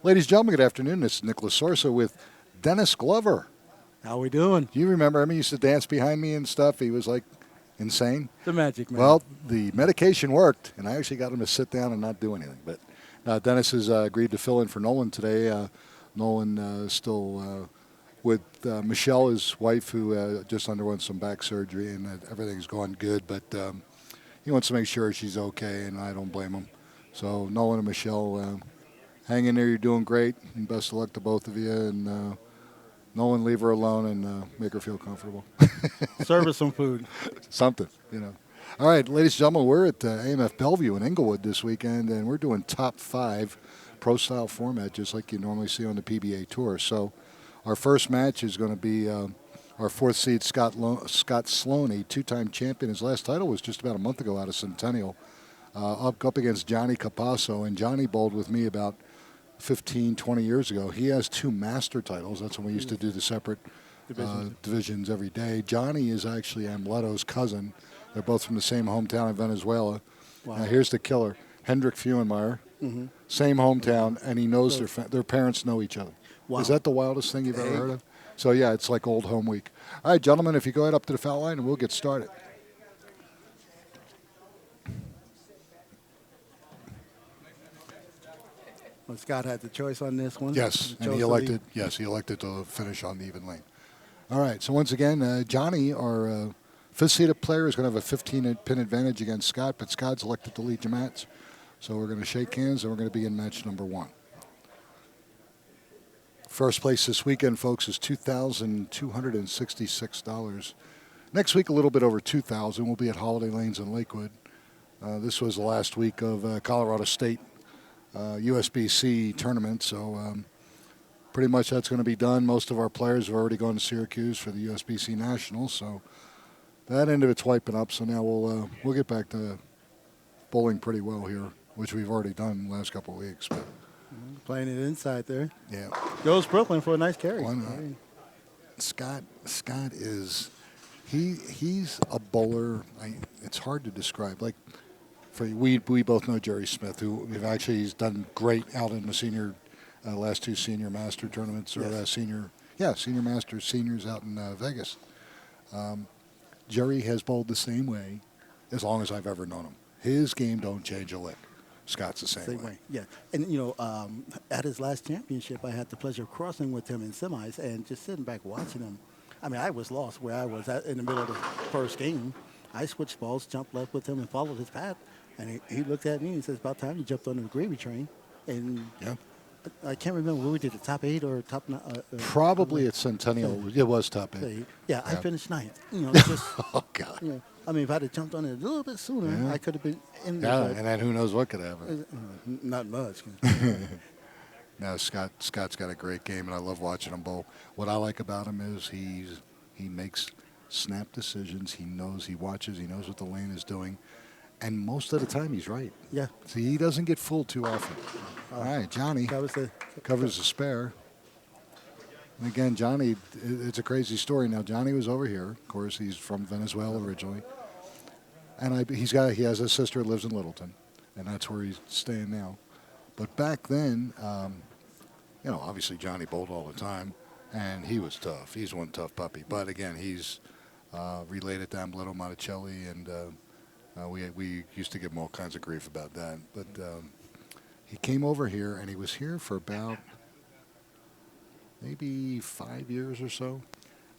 Ladies and gentlemen, good afternoon. This is Nicholas Sorsa with Dennis Glover. How we doing? Do you remember him? He used to dance behind me and stuff. He was like insane. The Magic Man. Well, the medication worked, and I actually got him to sit down and not do anything. But Dennis has agreed to fill in for Nolan today. Nolan is still with Michelle, his wife, who just underwent some back surgery, and everything's going good. But he wants to make sure she's okay, and I don't blame him. So Nolan and Michelle, hang in there. You're doing great, and best of luck to both of you. And Nolan, leave her alone and make her feel comfortable. Serve her some food. Something, you know. All right, ladies and gentlemen, we're at AMF Belleview in Englewood this weekend, and we're doing top 5 pro-style format, just like you normally see on the PBA Tour. So our first match is going to be our 4th seed Scott Sloan, a 2-time champion. His last title was just about a month ago out of Centennial, up against Johnny Capasso. And Johnny bowled with me about 15, 20 years ago. He has 2 master titles. That's when we used to do the separate divisions every day. Johnny is actually Amleto's cousin. They're both from the same hometown in Venezuela. Wow. Now here's the killer, Hendrik Feuenmeyer. Mm-hmm. Same hometown, and he knows their parents know each other. Wow. Is that the wildest thing you've ever heard of? So, yeah, it's like old home week. All right, gentlemen, if you go ahead up to the foul line, and we'll get started. Well, Scott had the choice on this one. Yes, and he elected to finish on the even lane. All right, so once again, Johnny, our fifth-seeded player, is going to have a 15-pin advantage against Scott, but Scott's elected to lead the match. So we're going to shake hands, and we're going to begin match number 1. First place this weekend, folks, is $2,266. Next week, a little bit over $2,000. We'll be at Holiday Lanes in Lakewood. This was the last week of Colorado State USBC tournament, so pretty much that's going to be done. Most of our players have already gone to Syracuse for the USBC Nationals, so that end of it's wiping up. So now we'll get back to bowling pretty well here, which we've already done the last couple of weeks. But playing it inside there. Yeah. Goes Brooklyn for a nice carry. Scott is he's a bowler. It's hard to describe. Like we both know Jerry Smith, who he's done great out in the senior last 2 senior master tournaments or senior masters seniors out in Vegas. Jerry has bowled the same way as long as I've ever known him. His game don't change a lick. Scott's the same way. Yeah. And, at his last championship, I had the pleasure of crossing with him in semis and just sitting back watching him. I mean, I was lost where I was in the middle of the first game. I switched balls, jumped left with him, and followed his path. And he looked at me and he says, about time you jumped on the gravy train. And I can't remember where we did, the top 8 or top 9. Probably at Centennial. It was top 8. Yeah, I finished 9th. Just, oh, God. I mean, if I'd have jumped on it a little bit sooner, I could have been in there. Yeah, and then who knows what could happen. Not much. No, Scott's got a great game, and I love watching him bowl. What I like about him is he makes snap decisions. He watches, he knows what the lane is doing. And most of the time, he's right. Yeah. See, he doesn't get fooled too often. All right, Johnny covers the spare. And again, Johnny, it's a crazy story. Now, Johnny was over here. Of course, he's from Venezuela originally. And he has a sister who lives in Littleton, and that's where he's staying now. But back then, obviously Johnny bowled all the time, and he was tough. He's one tough puppy. But again, he's related to Amleto Monticelli, and we used to give him all kinds of grief about that. But he came over here, and he was here for about maybe 5 years or so.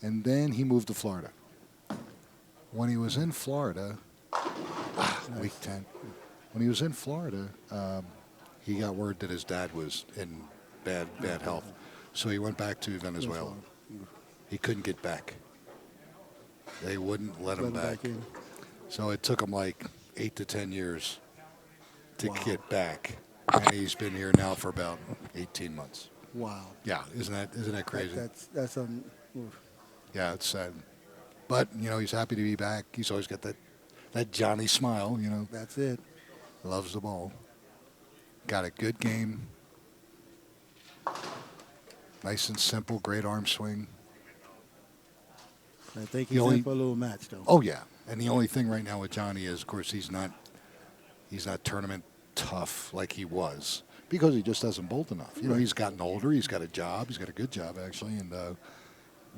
And then he moved to Florida. When he was in Florida, week 10, when he was in Florida, he got word that his dad was in bad health. So he went back to Venezuela. He couldn't get back. They wouldn't let him back. So it took him like 8 to 10 years to get back. And he's been here now for about 18 months. Wow. Yeah, isn't that crazy? That's Yeah, it's sad. But, he's happy to be back. He's always got that Johnny smile, That's it. Loves the ball. Got a good game. Nice and simple, great arm swing. I think he's in for a little match, though. Oh, yeah. And the only thing right now with Johnny is, of course, he's not tournament tough like he was. because he just doesn't bolt enough. You know, he's gotten older. He's got a job. He's got a good job, actually, and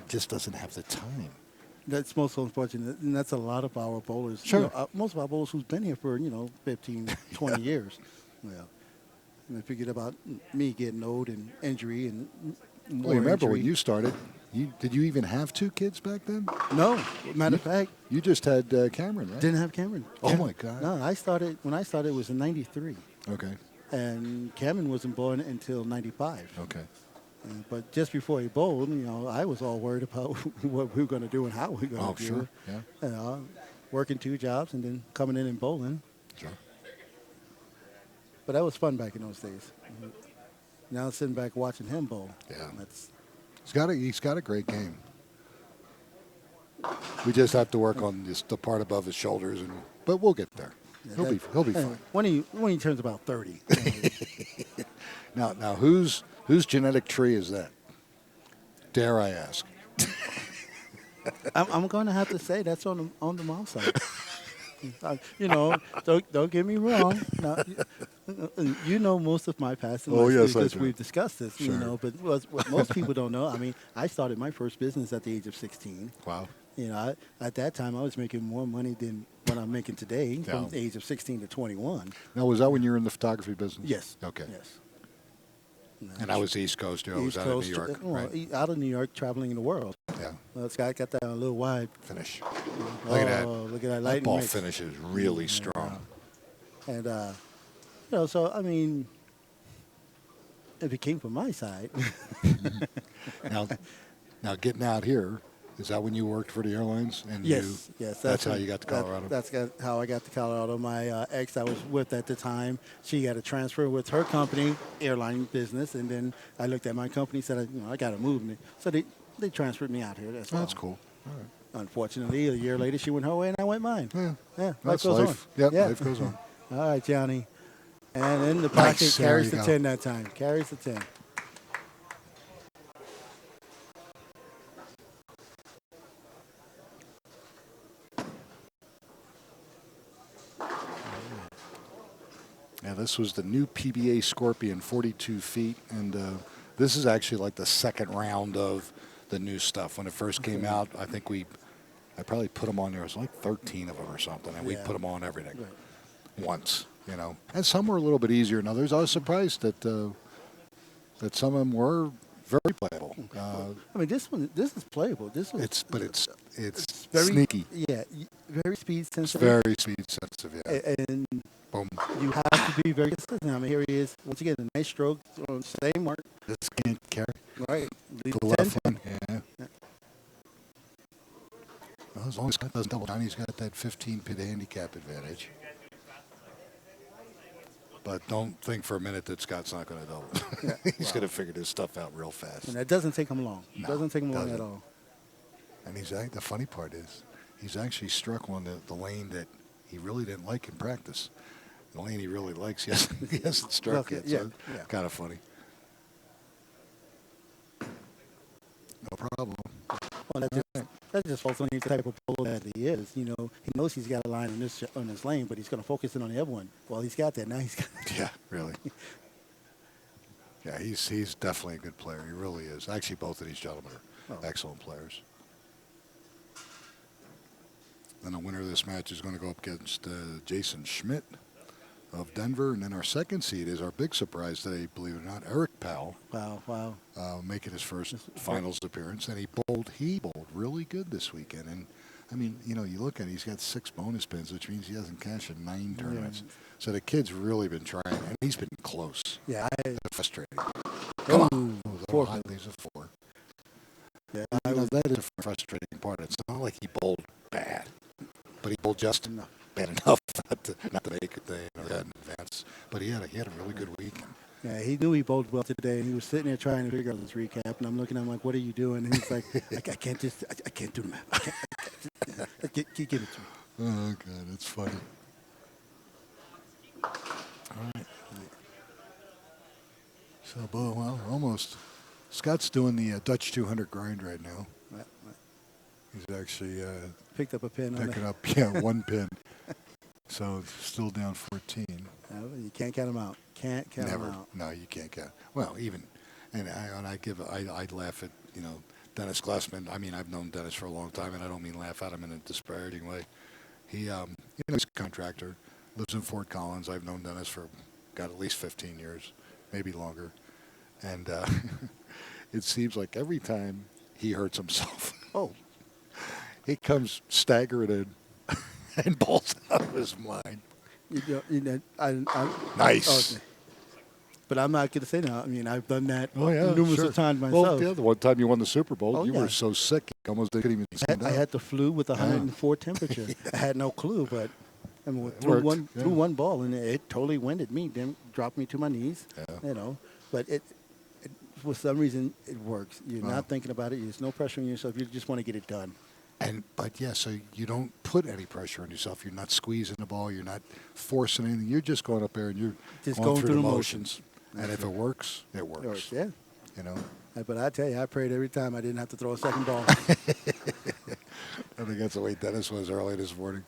just doesn't have the time. That's most unfortunate, and that's a lot of our bowlers. Sure. You know, most of our bowlers who's been here for, 15, 20 years. Yeah. And I figured about me getting old and injury and more Well, you remember injury. when you started, did you even have 2 kids back then? No. Matter of fact, You just had Cameron, right? didn't have Cameron. Oh, my God. No, when I started, it was in 93. Okay. And Cameron wasn't born until 95. Okay. But just before he bowled, I was all worried about what we were going to do and how we were going to do sure. it. Yeah. Working 2 jobs and then coming in and bowling. Sure. But that was fun back in those days. Now sitting back watching him bowl. Yeah. That's He's got a great game. We just have to work on the part above his shoulders, but we'll get there. He'll be fine. when he turns about 30. Now whose genetic tree is that? Dare I ask? I'm going to have to say that's on the mom's side. Don't get me wrong. Now, you know most of my past and Oh, yes, I because do. we've discussed this. Sure. But what most people don't know. I mean, I started my first business at the age of 16. Wow. At that time I was making more money than what I'm making today from Yeah. the age of 16 to 21. Now, was that when you were in the photography business? Yes. Okay. Yes. And I was East Coast, too. I was out of New York. Right? Out of New York, traveling in the world. Yeah. Well, Scott got that a little wide. Finish. Look at that. Look at that That light ball mix. finish is really strong. And, so, I mean, if it came from my side. Now, getting out here, is that when you worked for the airlines? And Yes. That's how you got to Colorado? That's how I got to Colorado. My ex I was with at the time, she got a transfer with her company, airline business, and then I looked at my company, said, I got to move. So they transferred me out here. That's cool. All right. Unfortunately, a year later, she went her way and I went mine. Yeah. Life That's goes life. on. Yep, Yeah. life goes on. All right, Johnny. And in the pocket, Nice. There carries you the go. 10 that time. Carries the 10. Yeah, this was the new PBA Scorpion, 42 feet, and this is actually like the second round of the new stuff. When it first came out, I think I probably put them on there. It was like 13 of them or something, and we put them on everything once, And some were a little bit easier than others. I was surprised that some of them were very playable. I mean, this is playable. This one, It's very sneaky. Yeah, very speed It's sensitive. very speed sensitive. Yeah. And Boom. you have to be very consistent. I mean, here he is. Once again, a nice stroke on the same mark. This can't carry. Right. Lead The 10. left one. Yeah. Well, as long as Scott doesn't double down, he's got that 15-pin handicap advantage. But don't think for a minute that Scott's not going to double. He's going to figure this stuff out real fast. And that doesn't take him long. No, doesn't take him long doesn't. at all. And the funny part is, he's actually struck on the lane that he really didn't like in practice. The lane he really likes, he hasn't struck Okay, yet. yeah, So yeah. kind of funny. No problem. Well, that just falls on the type of bowler that he is. He knows he's got a line on this lane, but he's going to focus in on the other one. Well, he's got that. Now he's got Yeah, really. Yeah, he's definitely a good player. He really is. Actually, both of these gentlemen are excellent players. Then the winner of this match is going to go up against Jason Schmidt of Denver. And then our second seed is our big surprise today, believe it or not, Eric Powell. Wow. Making his first finals appearance. And he bowled really good this weekend. And, I mean, you look at it, he's got 6 bonus pins, which means he hasn't cashed in 9 tournaments. Yeah. So the kid's really been trying, and he's been close. Yeah. That's frustrating. Come on. Four. Leaves a 4. Yeah. That is a frustrating part. It's not like he bowled bad, but he bowled just bad enough not to make it that in advance. But he had a really good weekend. Yeah, he knew he bowled well today, and he was sitting there trying to figure out his recap. And I'm looking at him like, "What are you doing?" And he's like, "I can't do the math. I can't give it to me." Oh God, that's funny. All right. So, well, almost. Scott's doing the Dutch 200 grind right now. Right. He's actually Picked up a pin on picking it. up 1 pin. So still down 14. You can't count them out. Can't count them Never. out. No, you can't count. Well, even, and I laugh at, Dennis Glassman. I mean, I've known Dennis for a long time, and I don't mean laugh at him in a disparaging way. He's a contractor, lives in Fort Collins. I've known Dennis for, got at least 15 years, maybe longer. And it seems like every time he hurts himself, Oh, he comes staggering in and balls out of his mind. Nice. But I'm not going to say no. I mean, I've done that Oh, yeah, numerous sure. of times myself. Well, the one time you won the Super Bowl, you yeah. were so sick, you almost couldn't even stand I up. had the flu with 104 temperature. I had no clue, but I mean, It threw worked, yeah. one ball, and it totally winded me, then dropped me to my knees. Yeah. But it for some reason, it works. You're Wow. not thinking about it. There's no pressure on yourself. You just want to get it done. So you don't put any pressure on yourself. You're not squeezing the ball. You're not forcing anything. You're just going up there and you're Just going going through the through the motions. And if it works, it works. It works, yeah. You know, But I tell you, I prayed every time I didn't have to throw a second ball. I think that's the way Dennis was early this morning.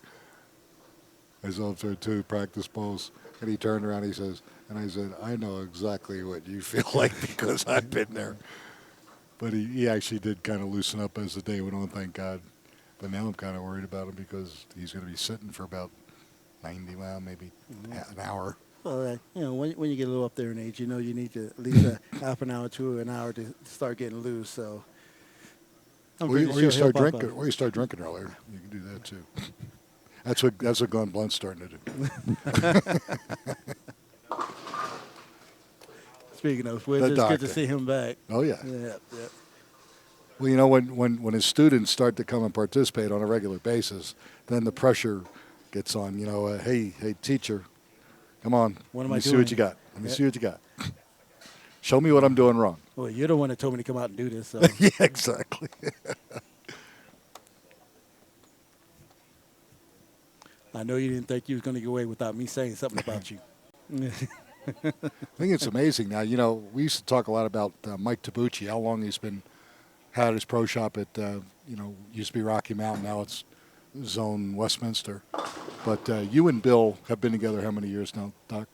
I saw him throw 2 practice balls, and he turned around. He says, and I said, I know exactly what you feel like because I've been there. But he actually did kind of loosen up as the day went on, thank God. But now I'm kind of worried about him because he's going to be sitting for about 90 miles, maybe an hour. Well, when you get a little up there in age, you need to at least a half an hour to an hour to start getting loose. So, I'm pretty sure you he'll start pop drinking, up. or you start drinking earlier. You can do that too. That's what Glenn Blunt's starting to do. Speaking of which, The it's good doctor. to see him back. Oh yeah. Yeah. Well, when his students start to come and participate on a regular basis, then the pressure gets on. Hey teacher, come on. What am Let I me see what doing? you got. Let me Yeah. see what you got. Show me what I'm doing wrong. Well, you're the one that told me to come out and do this. So. Yeah, exactly. I know you didn't think you was going to get away without me saying something about you. I think it's amazing now. We used to talk a lot about Mike Tabucci, how long he's had his pro shop at, used to be Rocky Mountain, now it's Zone Westminster. But you and Bill have been together how many years now, Doc?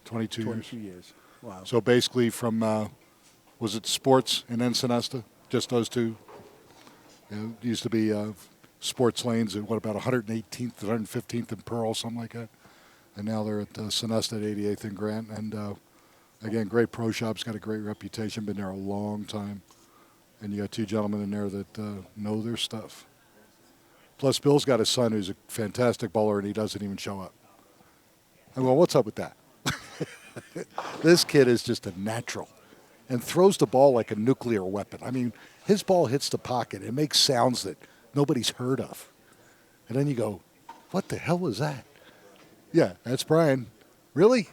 22 years. 22 years. Wow. So basically from, was it Sports and then Sonesta? Just those two? It used to be Sports Lanes at, about 118th, 115th and Pearl, something like that. And now they're at Sonesta at 88th and Grant. And again, great pro shop's got a great reputation, been there a long time. And you got 2 gentlemen in there that know their stuff. Plus, Bill's got a son who's a fantastic bowler, and he doesn't even show up. I go, what's up with that? This kid is just a natural and throws the ball like a nuclear weapon. I mean, his ball hits the pocket. It makes sounds that nobody's heard of. And then you go, what the hell was that? Yeah, that's Brian. Really?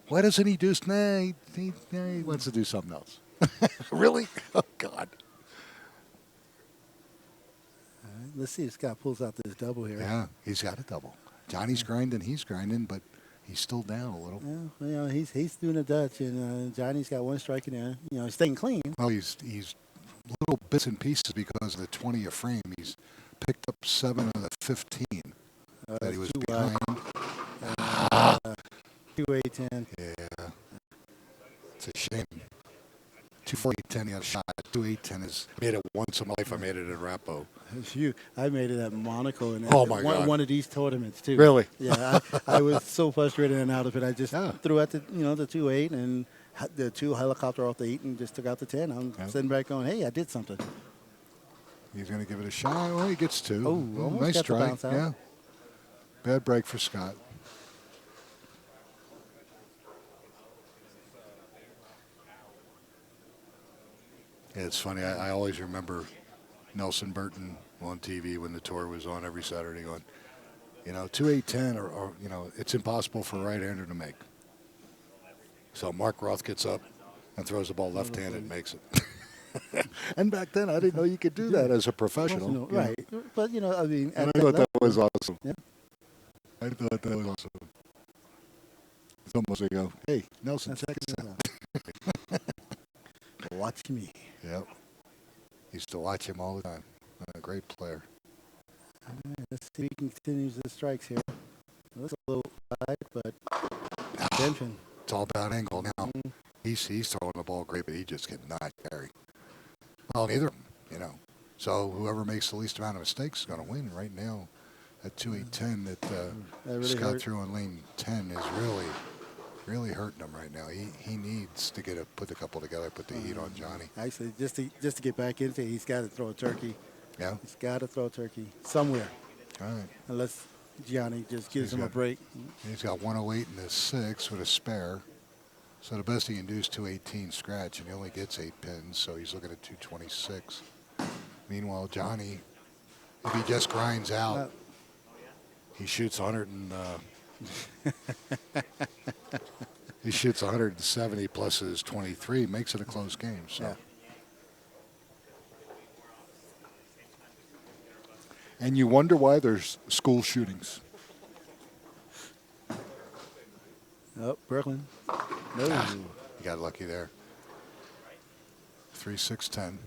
Why doesn't he do? Nah, he wants to do something else. Really? Oh, God. Let's see if Scott pulls out this double here. Yeah, he's got a double. Johnny's grinding, he's grinding, but he's still down a little. Yeah, he's doing a Dutch, and Johnny's got 1 strike in there. He's staying clean. Well, he's little bits and pieces because of the 20th frame. He's picked up 7 of the 15 that he was behind. 2-8-10. Yeah, it's a shame. 2-4-8-10, he had a shot. 2-8-10 is made it once in my life. I made it at Rappo. I made it at Monaco and Oh, my God. one of these tournaments too. Really? Yeah, I was so frustrated and out of it. I just threw out the 2-8 and the 2 helicopter off the 8 and just took out the 10. I'm sitting back going, hey, I did something. He's going to give it a shot. Well, he gets 2. Oh, almost nice got the try. bounce out. Yeah. Bad break for Scott. Yeah, it's funny. I always remember Nelson Burton on TV when the tour was on every Saturday going, 2-8-10 or it's impossible for a right-hander to make. So Mark Roth gets up and throws the ball left-handed and makes it. And back then, I didn't know you could do that as a professional. Right. But, I mean. And I thought that was awesome. Yeah. I thought that was awesome. It's almost like, hey, Nelson, check this out. Watch me. Yep. Used to watch him all the time. A great player. All right, Let's see if he continues the strikes here. Looks a little wide, but attention. It's all about angle now. He's throwing the ball great, but he just cannot carry. Well, neither of them, you know. So whoever makes the least amount of mistakes is going to win. Right now, that 2.810 that really Scott hurt. threw on lane 10 is really hurting him right now. He needs to put a couple together, put the heat on Johnny. Actually, just to get back into it, he's got to throw a turkey. Yeah. He's got to throw a turkey somewhere. All right. Unless Gianni just gives him a break. He's got 108 in the 6 with a spare. So the best he can do is 218 scratch, and he only gets 8 pins, so he's looking at 226. Meanwhile, Johnny, if he just grinds out, he shoots 100 and he shoots 170 plus his 23, makes it a close game. So. Yeah. And you wonder why there's school shootings. Oh, Brooklyn. No. You got lucky there. 3-6-10.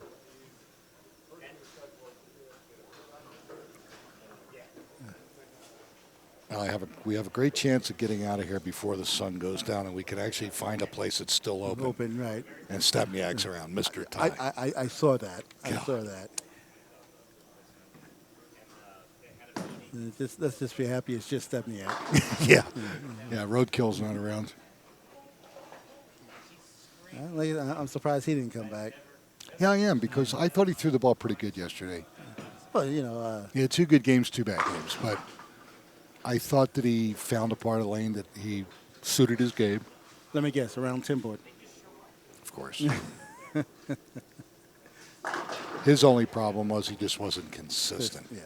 Now we have a great chance of getting out of here before the sun goes down, and we can actually find a place that's still open. Open, right. And Stepniak's around, Mr. Ty. I saw that. I Yeah. saw that. Let's just be happy it's just Stepniak. Yeah. Yeah, Roadkill's not around. I'm surprised he didn't come back. Yeah, I am, because I thought he threw the ball pretty good yesterday. Well, you know. He had 2 good games, 2 bad games, but I thought that he found a part of the lane that he suited his game. Let me guess, around 10 board. Of course. His only problem was he just wasn't consistent. Yeah.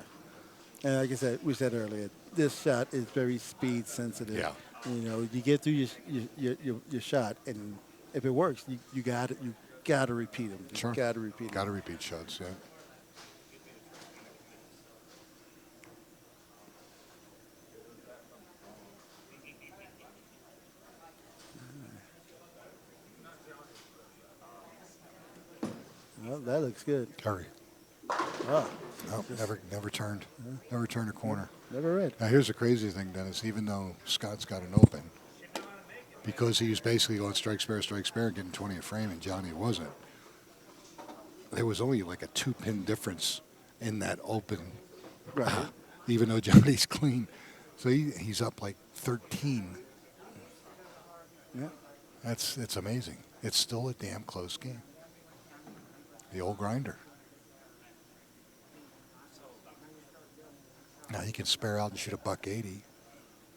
And like I said, we said earlier, this shot is very speed sensitive. Yeah. You know, you get through your shot, and if it works, you got to repeat them. Sure. Got to repeat them. Got to repeat shots, yeah. Well, that looks good. Curry. Oh, No, never turned. Never turned a corner. never read. Now, here's the crazy thing, Dennis. Even though Scott's got an open, because he was basically going strike spare, and getting 20 a frame, and Johnny wasn't, there was only like a 2-pin difference in that open, Right. even though Johnny's clean. So he's up like 13. Yeah. It's amazing. It's still a damn close game. The old grinder. Now he can spare out and shoot a $180.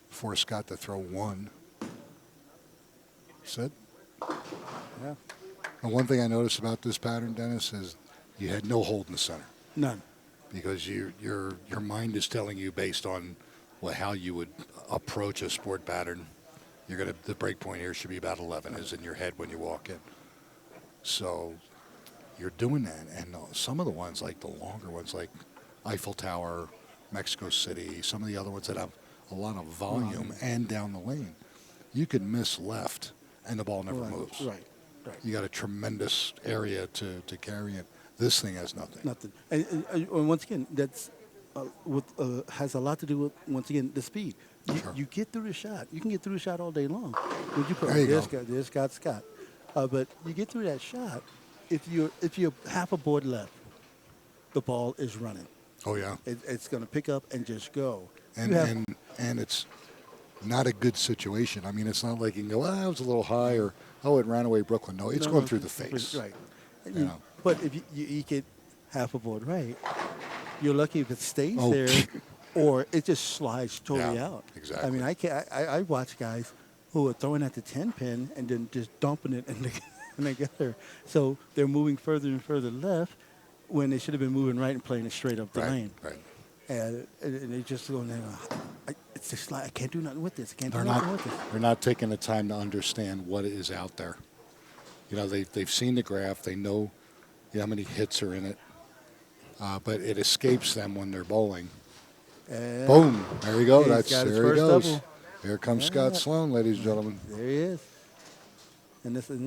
Force Scott to throw 1. Sid? Yeah. And one thing I noticed about this pattern, Dennis, is you had no hold in the center. None. Because your mind is telling you based on how you would approach a sport pattern. The break point here should be about 11 is in your head when you walk in. So you're doing that, and some of the ones, like the longer ones, like Eiffel Tower, Mexico City, some of the other ones that have a lot of volume and down the lane, you can miss left and the ball never moves. Right. You got a tremendous area to carry it. This thing has nothing. Nothing. And once again, that's has a lot to do with, once again, the speed. You get through the shot. You can get through the shot all day long. Would you put There you go. there's Scott. But you get through that shot, if you're half a board left, the ball is running. Oh yeah. It's going to pick up and just go. And it's not a good situation. I mean, it's not like you can go, it was a little high, or it ran away Brooklyn. No, it's going through the face. Right. You know. But if you get half a board right, you're lucky if it stays Oh. there, or it just slides totally Yeah, out. exactly. I mean, I watch guys who are throwing at the 10 pin and then just dumping it in the gutter. So they're moving further and further left when they should have been moving right and playing it straight up the lane. Right. And they just going there. It's just like, I can't do nothing with this. I can't do They're nothing not. with this. They're not taking the time to understand what is out there. You know, they've seen the graph. They know how many hits are in it. But it escapes them when they're bowling. And Boom! There you go. he's got his There he first goes. double. Here comes Scott Sloan, ladies and gentlemen. There he is. And this is,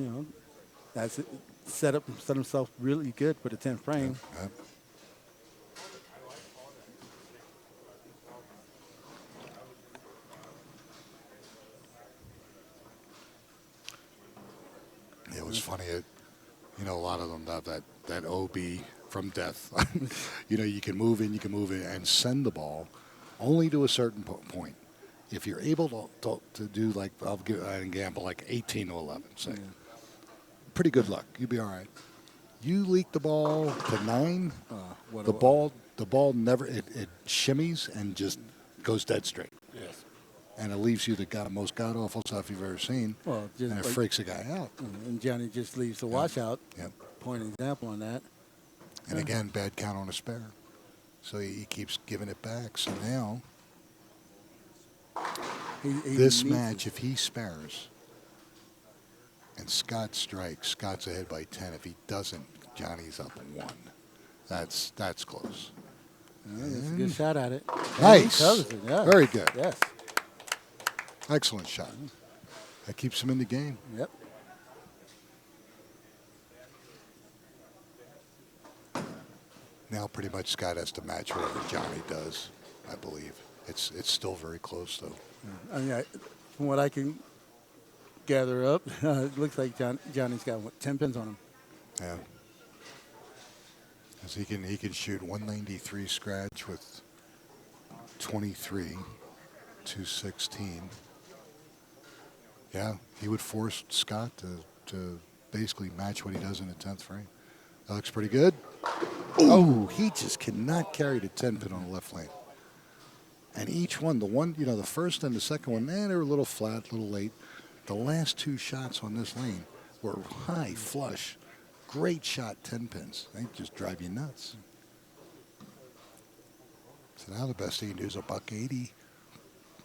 that's it. Set himself really good for the 10th frame. Yep. was funny. A lot of them have that OB from death. You can move in, and send the ball only to a certain point. If you're able to do, like, I'll give an example, like 18 to 11, say. Yeah. Pretty good luck. You'll be all right. You leak the ball to 9, the ball never, it shimmies and just goes dead straight. Yes. And it leaves you the most god-awful stuff you've ever seen, Well, just and it freaks a guy out. And Johnny just leaves the washout. Yep. Point example on that. And again, bad count on a spare. So he keeps giving it back. So now, this match, if he spares and Scott strikes, Scott's ahead by 10. If he doesn't, Johnny's up 1. That's close. That's a good shot at it. Nice. Yeah. Very good. Yes. Excellent shot. That keeps him in the game. Yep. Now pretty much Scott has to match whatever Johnny does, I believe. It's still very close, though. I mean, from what I can gather up, it looks like Johnny's got 10 pins on him. Yeah. As he can shoot 193 scratch with 23, 216. Yeah, he would force Scott to basically match what he does in the 10th frame. That looks pretty good. Oh, he just cannot carry the 10 pin on the left lane. And each one, the first and the second one, they were a little flat, a little late. The last 2 shots on this lane were high, flush. Great shot, 10 pins. They just drive you nuts. So now the best he can do is $180,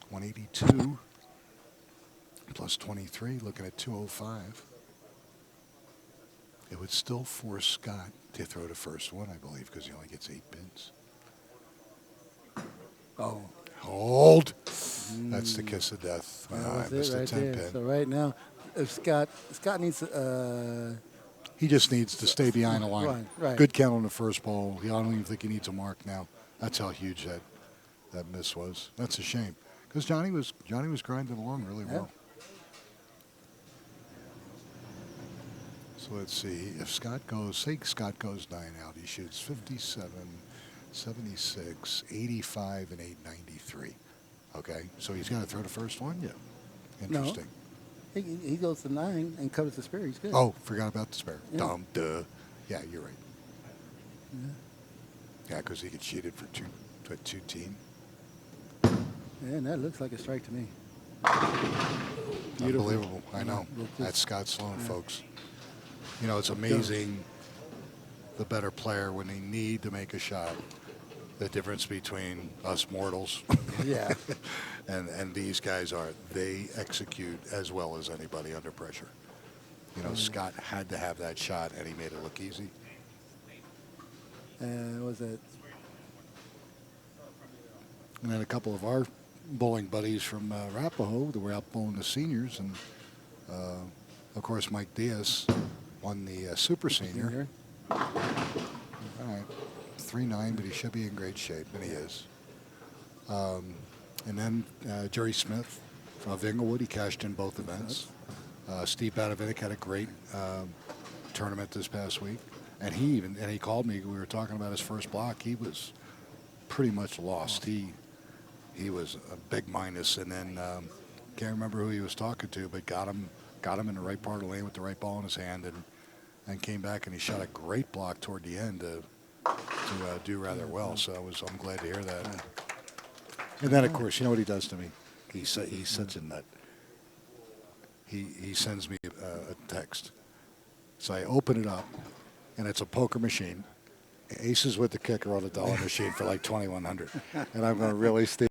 182, plus 23, looking at 205. It would still force Scott to throw the first one, I believe, because he only gets 8 pins. Oh. Hold. That's the kiss of death. That's I missed right a 10 there. pin. So right now, if Scott needs he just needs to stay behind the line. Right. Good count on the first ball. I don't even think he needs a mark now. That's how huge that miss was. That's a shame because Johnny was grinding along really well. So let's see. If Scott goes 9 out, he shoots 57, 76, 85, and 893. Okay, so he's got to throw the first one? Yeah. Interesting. No. He goes to 9 and covers the spare. He's good. Oh, forgot about the spare. Yeah. Duh. Yeah, you're right. Yeah, because he could shoot it for 2 team. Yeah, and that looks like a strike to me. Unbelievable. I know. That's Scott Sloan, folks. It's amazing the better player when they need to make a shot. The difference between us mortals Yeah. and these guys they execute as well as anybody under pressure. Scott had to have that shot, and he made it look easy. Was it? And then a couple of our bowling buddies from Arapahoe that were out bowling the seniors, and of course Mike Diaz won the Super Senior. All right, 3-9, but he should be in great shape, and he is. And then Jerry Smith of Englewood, he cashed in both events. Steve Badovinic had a great tournament this past week, and he called me. We were talking about his first block. He was pretty much lost. He was a big minus, and then can't remember who he was talking to, but got him in the right part of the lane with the right ball in his hand, and came back and he shot a great block toward the end to do rather well. So I'm glad to hear that. And then of course, you know what he does to me? He's such a nut. He sends me a text. So I open it up, and it's a poker machine. Aces with the kicker on a dollar machine for like $2,100, and I'm going, really, Steve?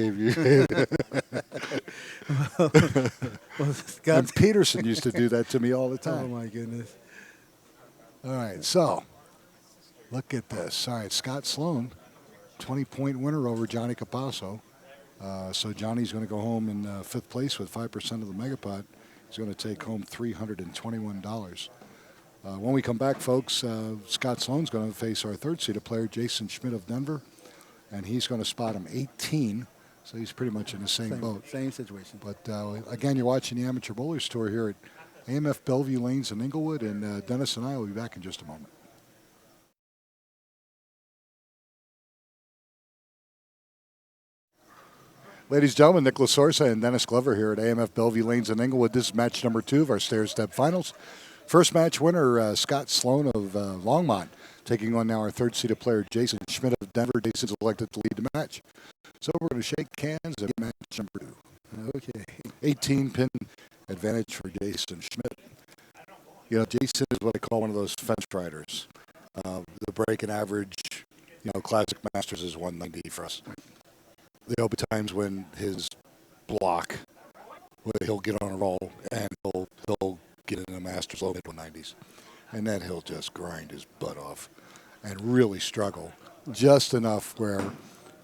And Peterson used to do that to me all the time. Oh my goodness! All right, so look at this. All right, Scott Sloan, 20-point winner over Johnny Capasso. So Johnny's going to go home in 5th place with 5% of the Megapod. He's going to take home $321. When we come back, folks, Scott Sloan's going to face our third-seeded player, Jason Schmidt of Denver, and he's going to spot him 18, so he's pretty much in the same boat. Same situation. But, again, you're watching the Amateur Bowlers Tour here at AMF Belleview Lanes in Englewood, and Dennis and I will be back in just a moment. Ladies and gentlemen, Nick Lasorsa and Dennis Glover here at AMF Bellevue Lanes in Englewood. This is match number 2 of our stair-step finals. First match winner, Scott Sloan of Longmont, taking on now our third-seeded player, Jason Schmidt of Denver. Jason's elected to lead the match. So we're going to shake hands and match number 2. Okay. 18-pin advantage for Jason Schmidt. You know, Jason is what I call one of those fence riders. The break and average, classic Masters is 190 for us. There'll be times when his block, where he'll get on a roll and he'll get in the Masters low mid-190s. And then he'll just grind his butt off and really struggle just enough where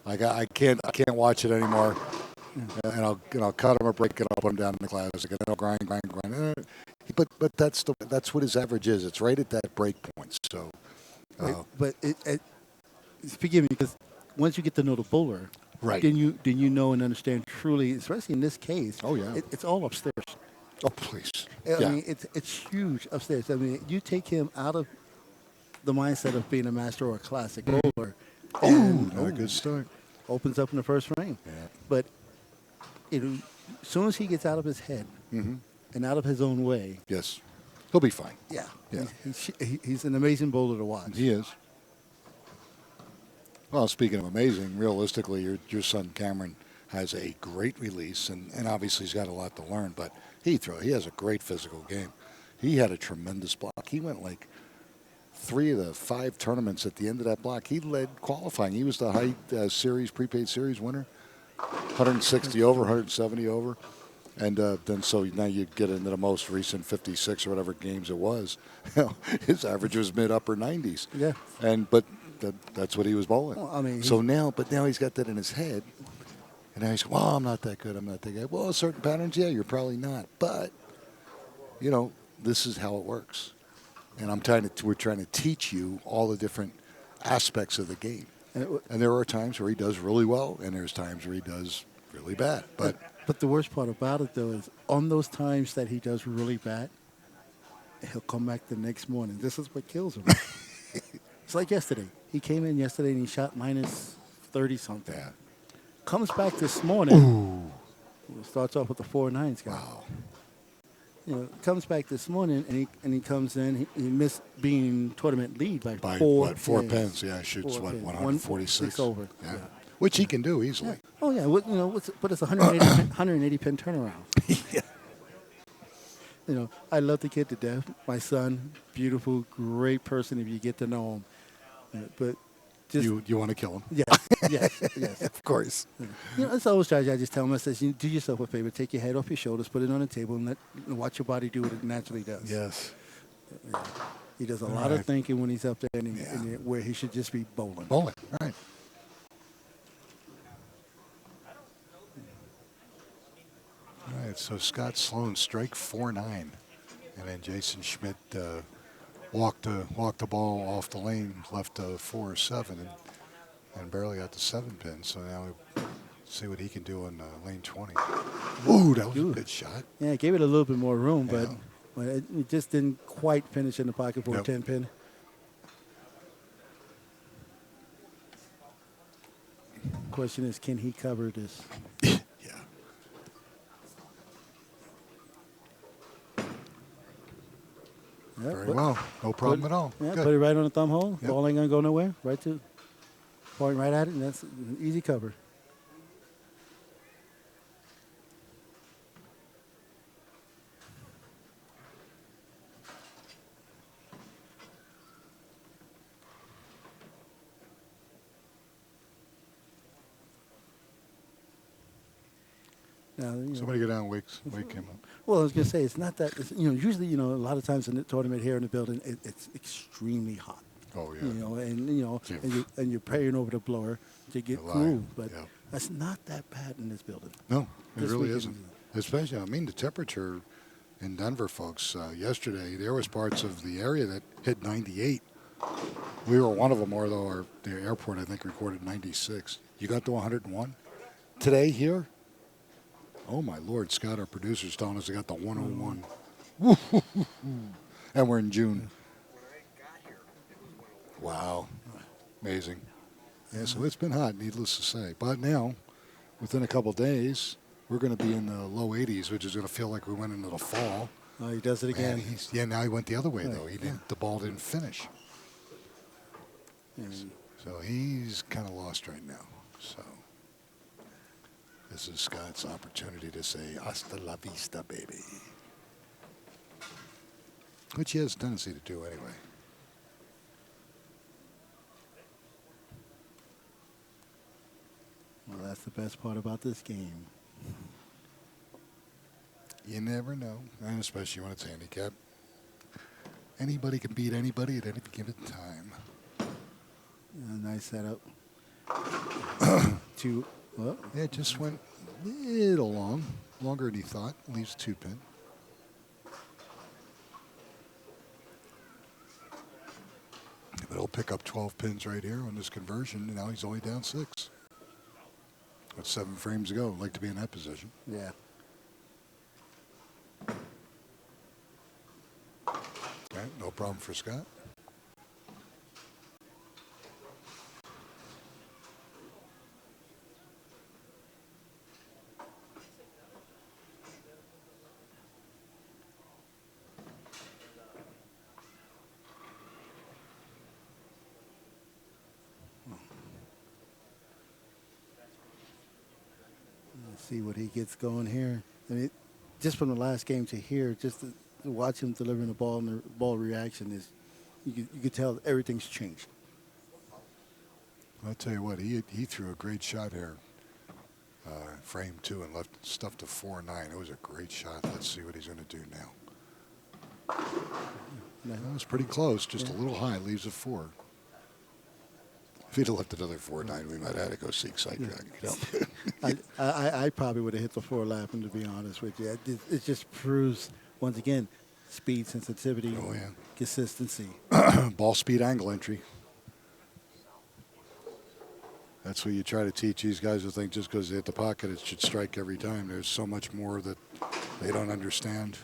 I can't watch it anymore. And I'll cut him or break it, I'll put him down in the classic, and then I'll grind. But that's what his average is. It's right at that break point. So, but forgive me, because once you get to know the bowler, right, then you know and understand truly, especially in this case. Oh yeah, it's all upstairs. Oh please, I mean, it's huge upstairs. I mean, you take him out of the mindset of being a master or a classic bowler. Not a good start. Opens up in the first frame. Yeah. But as soon as he gets out of his head and out of his own way, yes, he'll be fine. Yeah. Yeah. He's an amazing bowler to watch. He is. Well, speaking of amazing, realistically, your son Cameron has a great release, and obviously he's got a lot to learn, but he has a great physical game. He had a tremendous block. He went like 3 of the 5 tournaments at the end of that block. He led qualifying. He was the height prepaid series winner, 160 over, 170 over. And then so now you get into the most recent 56 or whatever games it was. His average was mid-upper 90s. Yeah. But that's what he was bowling. Well, I mean, now he's got that in his head. And now he's going, well, I'm not that good. Well, certain patterns, yeah, you're probably not. But, this is how it works. And we're trying to teach you all the different aspects of the game. And there are times where he does really well, and there's times where he does really bad. But the worst part about it, though, is on those times that he does really bad, he'll come back the next morning. This is what kills him. It's like yesterday. He came in yesterday and he shot minus 30-something. Yeah. Comes back this morning. Starts off with the 4-9s guy. Wow. Comes back this morning and he comes in. He missed being tournament lead by 4 4 pins. Yeah, shoots 146 over. Yeah. Which he can do easily. Yeah. Oh yeah. But it's a 180 pin turnaround. Yeah. I love the kid to death. My son, beautiful, great person if you get to know him. But just you want to kill him? Yes. Of course. It's always strategy. I just tell him, I says, do yourself a favor, take your head off your shoulders, put it on the table, and watch your body do what it naturally does. Yes. He does a lot of thinking when he's up there, and where he should just be bowling. Bowling, right. All right, so Scott Sloan strike 4-9, and then Jason Schmidt walked the ball off the lane, left 4-7, and barely got the 7-pin. So now we see what he can do on lane 20. Ooh, that was a good shot. Yeah, it gave it a little bit more room, but it just didn't quite finish in the pocket for a 10-pin. Question is, can he cover this? Very well. No problem at all. Yeah, Good. put it right on the thumb hole. Yep. Ball ain't going to go nowhere. Point right at it, and that's an easy cover. Now, Somebody go down and wake him up. Well, I was going to say, it's not that, usually, a lot of times in the tournament here in the building, it's extremely hot. Oh, yeah. And you're praying over the blower to get cool. But that's not that bad in this building. No, it really isn't. Especially, the temperature in Denver, folks, yesterday, there was parts of the area that hit 98. We were one of them, although the airport, I think, recorded 96. You got to 101? Today here? Oh, my Lord. Scott, our producer's telling us they got the 101. And we're in June. Wow. Amazing. Yeah, so it's been hot, needless to say. But now, within a couple days, we're going to be in the low 80s, which is going to feel like we went into the fall. Oh, he does it again. And now he went the other way, though. The ball didn't finish. So he's kind of lost right now. So this is Scott's opportunity to say, hasta la vista, baby. Which he has a tendency to do anyway. Well, that's the best part about this game. You never know, and especially when it's handicapped. Anybody can beat anybody at any given time. Nice setup. Well, Yeah, it just went a little long, longer than he thought. Leaves 2 pin. But he'll pick up 12 pins right here on this conversion, and now he's only down 6. That's 7 frames to go. I'd like to be in that position. yeah. Okay, no problem for Scott. Let's see what he gets going here. I mean, just from the last game to here, just to watch him delivering the ball and the ball reaction is, you could tell everything's changed. I'll tell you what, he threw a great shot here. Frame 2 and left stuff to 4-9. It was a great shot. Let's see what he's going to do now. That was pretty close, just a little high. Leaves a 4. If he'd have left another 4-9, we might have had to go seek side drag. You know? I probably would have hit the 4 lapping, to be honest with you. It just proves, once again, speed, sensitivity, consistency. Ball speed angle entry. That's what you try to teach these guys, who think just because they hit the pocket it should strike every time. There's so much more that they don't understand.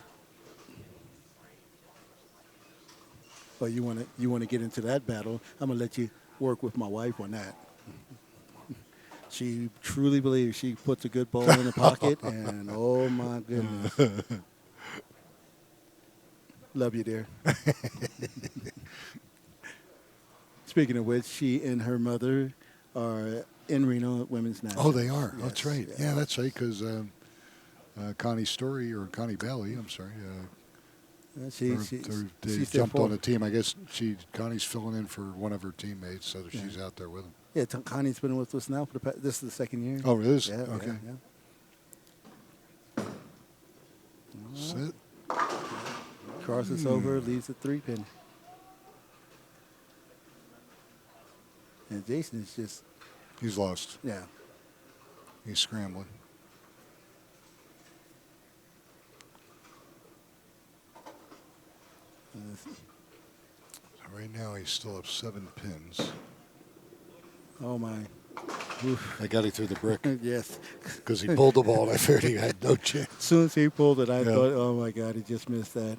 But you want to get into that battle, I'm going to let you work with my wife on that. She truly believes she puts a good ball in the pocket, and oh my goodness. Love you, dear. Speaking of which, she and her mother are in Reno at Women's Nationals. Oh, they are. Yes, That's right. Yeah, that's right, because Connie Story, or Connie Bailey, I'm sorry, They they jumped on the team. I guess Connie's filling in for one of her teammates, so she's out there with them. Yeah, Connie's been with us now for this is the 2nd year. Oh, it is? Yeah, okay. Yeah. Sit. Crosses over, leaves a 3-pin. And Jason is just... He's lost. Yeah. He's scrambling. So right now he's still up 7 pins. Oh, my. I got it through the brick. Yes. Because he pulled the ball and I figured he had no chance. As soon as he pulled it, I thought, oh, my God, he just missed that.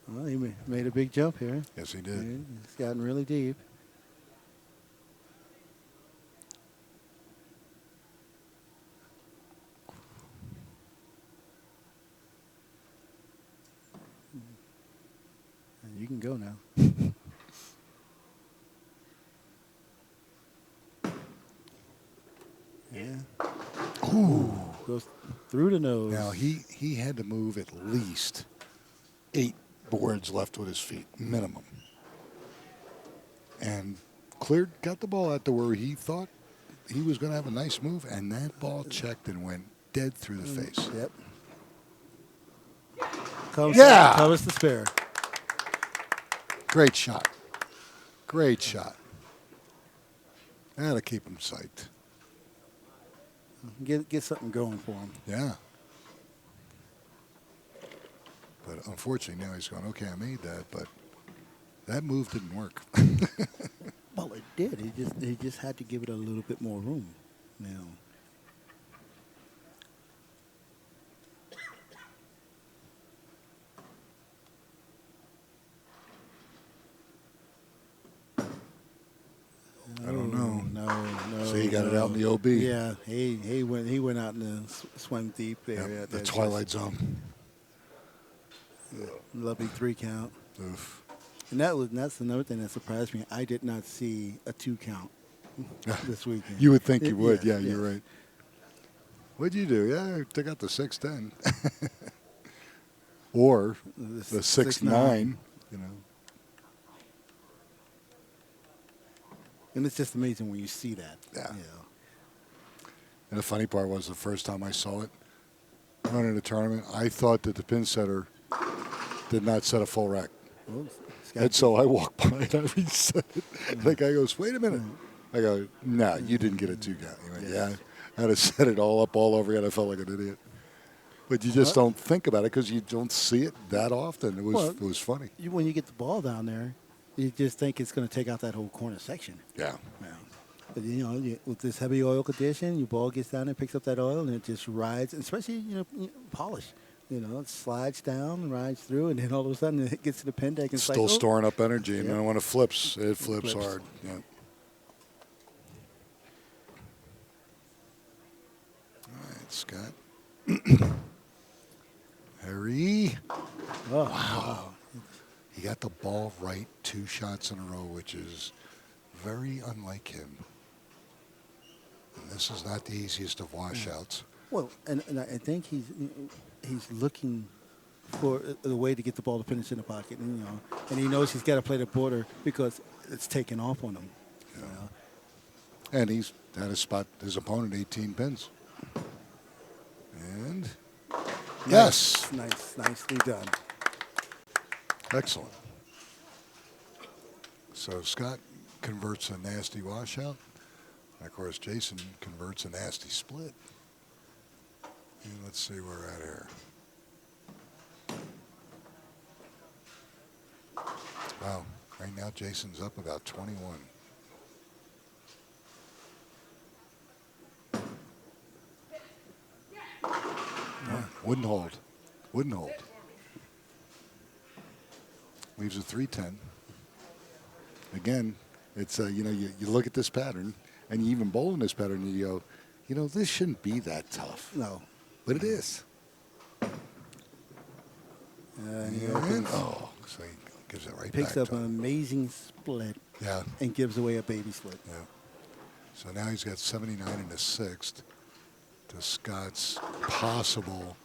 Well, he made a big jump here. Yes, he did. It's gotten really deep. And you can go now. Yeah. Ooh. Goes through the nose. Now, he had to move at least 8 boards left with his feet, minimum. And got the ball out to where he thought he was going to have a nice move, and that ball checked and went dead through the face. Yep. Covers the spare. Great shot. Great shot. That'll keep him psyched. Get something going for him. Yeah. But unfortunately, now he's going, okay, I made that, but that move didn't work. Well, it did. He just had to give it a little bit more room. You know. I don't know. No. So he got it out in the OB. Yeah, he went out in the swing deep there. Yep, At the that twilight zone. lovely 3 count. Oof. And that's another thing that surprised me. I did not see a 2 count this weekend. You would think you would. Yes, Yeah, you're yes. right. What'd you do? Yeah, I took out the 6-10. Or the 6-9, you know. And it's just amazing when you see that. Yeah. You know. And the funny part was the first time I saw it running the tournament, I thought that the pin setter did not set a full rack. Well, And so I walked by and I reset it. And the guy goes, wait a minute. I go, no, you didn't get a 2 count. He went, yeah, I had to set it all up all over again. I felt like an idiot. But you just don't think about it because you don't see it that often. It was funny. When you get the ball down there, you just think it's going to take out that whole corner section. Yeah. Yeah. But, with this heavy oil condition, your ball gets down there, picks up that oil, and it just rides, especially, polish. It slides down, rides through, and then all of a sudden it gets to the pin deck and it's Still like, storing up energy. And Yeah. then when it flips hard. Yeah. All right, Scott. Harry. Oh, Wow. He got the ball right 2 shots in a row, which is very unlike him. And this is not the easiest of washouts. Well, and I think he's looking for the way to get the ball to finish in the pocket, and he knows he's got to play the border because it's taken off on him. Yeah. And he's had his opponent 18 pins. And yes, nicely done. Excellent. So Scott converts a nasty washout. And of course, Jason converts a nasty split. And let's see where we're at here. Wow. Right now, Jason's up about 21. Wouldn't hold. Leaves a 310. Again, it's you look at this pattern, and you even bowl in this pattern, and you go, this shouldn't be that tough. No. But it is. So So he gives it right back. picks up to an him. amazing split. Yeah. And gives away a baby split. Yeah. So now he's got 79 in the 6th to Scott's possible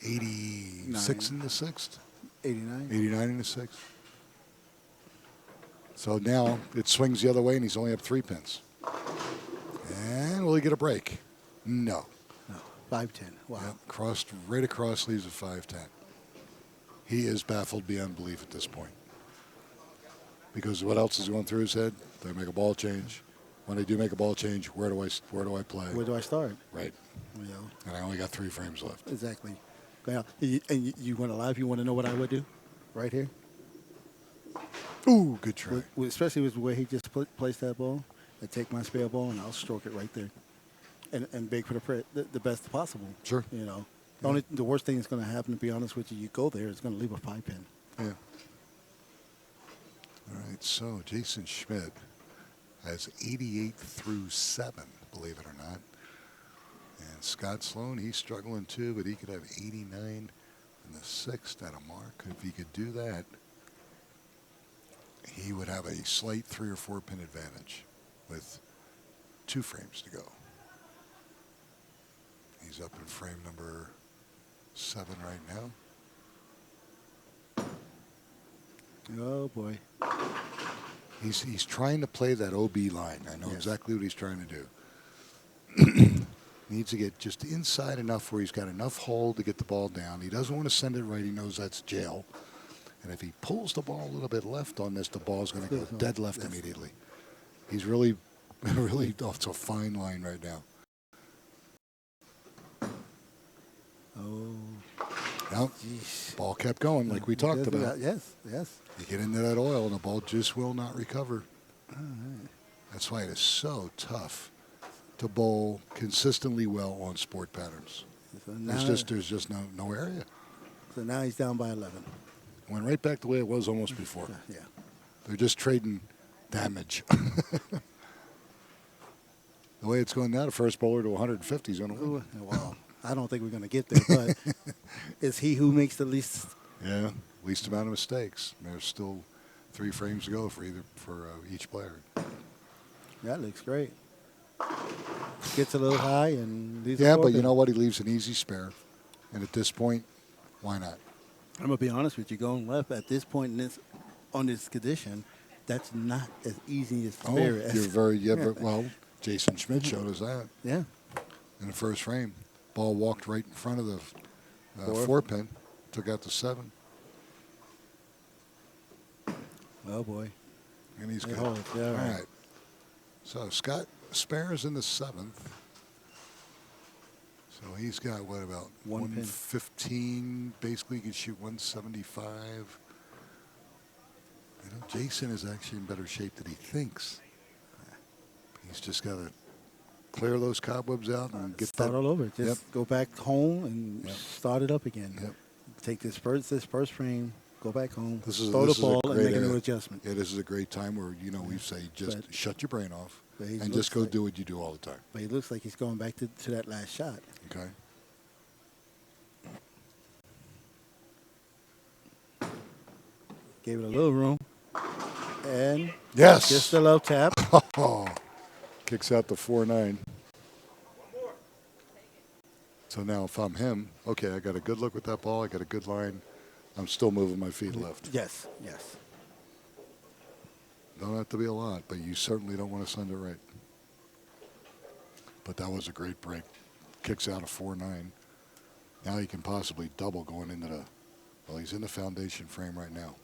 86 in the 6th. 89. 89 in the 6th. So now it swings the other way, and he's only up 3 pins. And will he get a break? No. No. 5-10. Wow. Yep. Right across, leaves a 5-10. He is baffled beyond belief at this point. Because what else is going through his head? Do I make a ball change? When I do make a ball change, where do I play? Where do I start? Right. And I only got 3 frames left. Exactly. Now, and you want to live? You want to know what I would do? Right here. Ooh, good try. Especially with the way he just placed that ball. I take my spare ball and I'll stroke it right there, and beg for the best possible. Sure. The worst thing that's going to happen, to be honest with you, you go there, it's going to leave a 5 pin. Yeah. All right. So Jason Schmidt has 88 through 7, believe it or not. And Scott Sloan, he's struggling too, but he could have 89 in the 6th at a mark. If he could do that, he would have a slight 3 or 4 pin advantage with 2 frames to go. He's up in frame number 7 right now. Oh boy. He's trying to play that OB line. I know exactly what he's trying to do. Needs to get just inside enough where he's got enough hold to get the ball down. He doesn't want to send it right. He knows that's jail. And if he pulls the ball a little bit left on this, the ball's going to go dead left immediately. He's really off to a fine line right now. Oh. Yep. Ball kept going like we talked about. Yes. You get into that oil and the ball just will not recover. All right. That That's why it is so tough to bowl consistently well on sport patterns. So There's just no area. So now he's down by 11. Went right back the way it was almost before. Yeah. They're just trading damage. The way it's going now, the first bowler to 150 is going to win. Well, I don't think we're going to get there, but it's he who makes the least. Yeah, least amount of mistakes. There's still 3 frames to go for each player. That looks great. Gets a little high and leaves. Yeah, but you know what? He leaves an easy spare, and at this point, why not? I'm gonna be honest with you. Going left at this point on this condition, that's not as easy as spare. Well, Jason Schmidt showed us that. Yeah. In the first frame, ball walked right in front of the 4 pin, took out the 7. Oh boy. And he's good. Yeah, all right. So Scott spares in the 7th. So he's got what, about 115? Basically, he can shoot 175. Jason is actually in better shape than he thinks. He's just got to clear those cobwebs out and start all over. Just go back home and start it up again. Yep. Take this first frame, go back home, this throw the ball, and make a new adjustment. Yeah, this is a great time where we say just shut your brain off and just go do what you do all the time. But he looks like he's going back to that last shot. Okay. Gave it a little room. And yes, just a low tap. Oh, kicks out the 4-9. So now if I'm him, okay, I got a good look with that ball. I got a good line. I'm still moving my feet left. Yes. Don't have to be a lot, but you certainly don't want to send it right. But that was a great break. Kicks out a 4-9. Now he can possibly double going into he's in the foundation frame right now.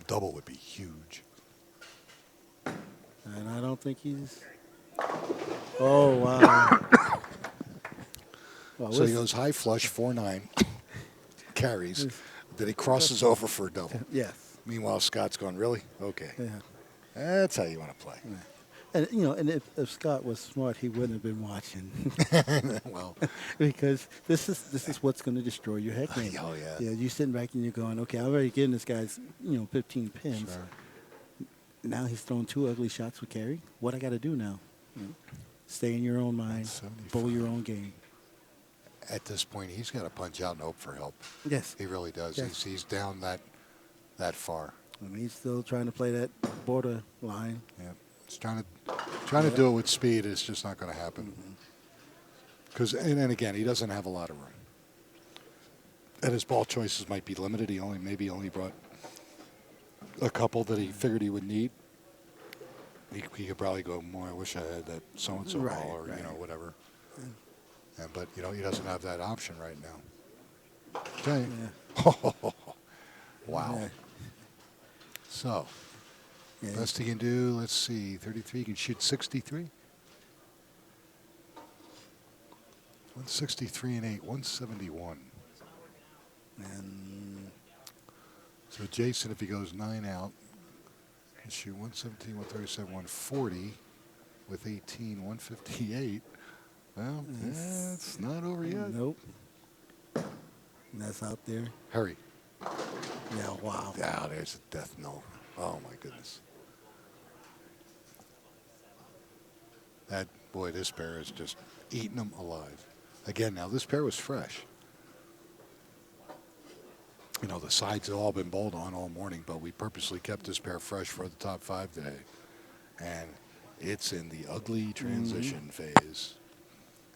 Double would be huge. And I don't think he's... Oh, wow. So he goes high flush, 4-9, carries. Then he crosses over for a double. Yes. Meanwhile, Scott's going, really? Okay. Yeah. That's how you want to play. Yeah. And if Scott was smart, he wouldn't have been watching. Well, because this is what's going to destroy your head game. Oh yeah. Yeah, you're sitting back and you're going, okay, I'm already getting this guy's 15 pins. Sure. Now he's throwing 2 ugly shots with carry. What I got to do now? Stay in your own mind, bowl your own game. At this point, he's got to punch out and hope for help. Yes, he really does. Yes. He's down that far. I mean, he's still trying to play that border line. Yeah. He's trying to do it with speed. It's just not going to happen. Because and again, he doesn't have a lot of room, and his ball choices might be limited. He only brought a couple that he figured he would need. He could probably go more. I wish I had that so and so ball or whatever. But he doesn't have that option right now. Okay. Yeah. Wow. Yeah. So. Yeah. Best he can do, let's see, 33, he can shoot 63. 163 and 8, 171. And so Jason, if he goes 9 out, can shoot 117, 137, 140 with 18, 158. Well, it's not over yet. Nope. And that's out there. Hurry. Yeah, wow. Yeah, there's a death knell. Oh, my goodness. This pair is just eating them alive. Again, now this pair was fresh. The sides have all been bowled on all morning, but we purposely kept this pair fresh for the top 5 today. And it's in the ugly transition phase.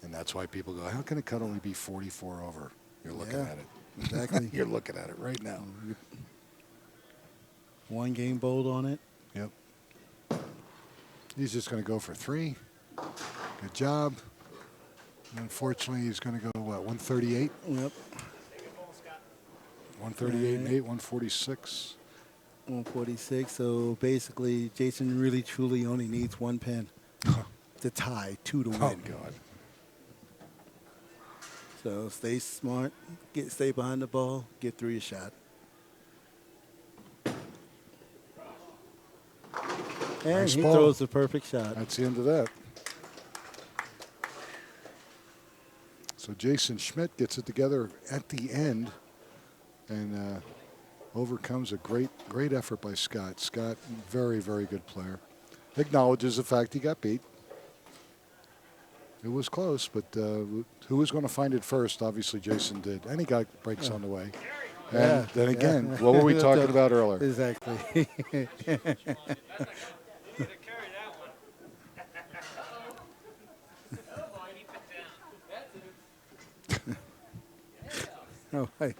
And that's why people go, how can a cut only be 44 over? You're looking at it. Exactly. You're looking at it right now. 1 game bowled on it. Yep. He's just going to go for 3. Good job. Unfortunately, he's going to go, 138? Yep. 138 and 8, 146. 146. So basically, Jason really truly only needs 1 pin to tie, 2 to win. Oh, God. So stay smart, stay behind the ball, get through your shot. And Nice he ball. throws the perfect shot. That's the end of that. So Jason Schmidt gets it together at the end and overcomes a great effort by Scott. Scott, very, very good player. Acknowledges the fact he got beat. It was close, but who was going to find it first? Obviously, Jason did. And he got breaks on the way. And then again, what were we talking about earlier? Exactly. Oh, hey.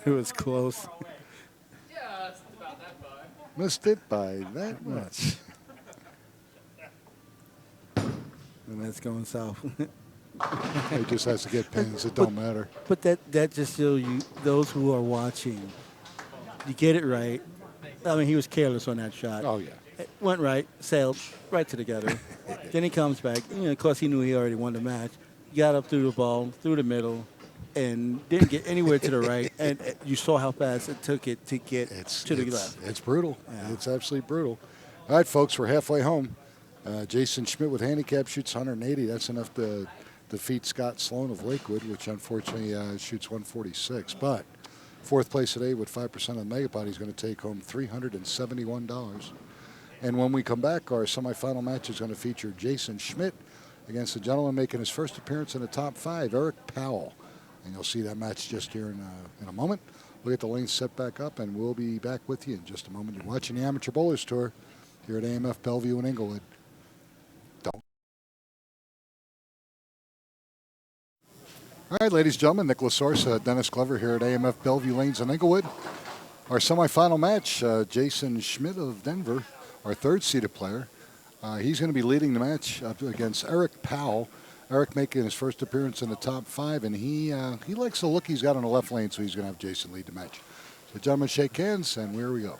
It was close. Missed it by that much. And that's going south. He just has to get pins. It don't matter. But that just shows you, those who are watching, you get it right. I mean, he was careless on that shot. Oh, yeah. It went right, sailed right to the gutter. Then he comes back. Of course, he knew he already won the match. Got up through the ball, through the middle, and didn't get anywhere to the right. And you saw how fast it took it to get to the left. It's brutal. Yeah. It's absolutely brutal. All right, folks, we're halfway home. Jason Schmidt with handicap shoots 180. That's enough to defeat Scott Sloan of Lakewood, which unfortunately shoots 146. But fourth place today with 5% of the megapod, he's going to take home $371. And when we come back, our semifinal match is going to feature Jason Schmidt against the gentleman making his first appearance in the top 5, Eric Powell. And you'll see that match just here in a moment. We'll get the lanes set back up, and we'll be back with you in just a moment. You're watching the Amateur Bowlers Tour here at AMF Belleview in Englewood. Don't. All right, ladies and gentlemen, Nicholas Sorsa, Dennis Glover here at AMF Belleview Lanes in Englewood. Our semifinal match, Jason Schmidt of Denver, our third-seeded player. He's going to be leading the match up against Eric Powell. Eric making his first appearance in the top 5, and he likes the look he's got on the left lane, so he's going to have Jason lead the match. So, gentlemen, shake hands, and here we go.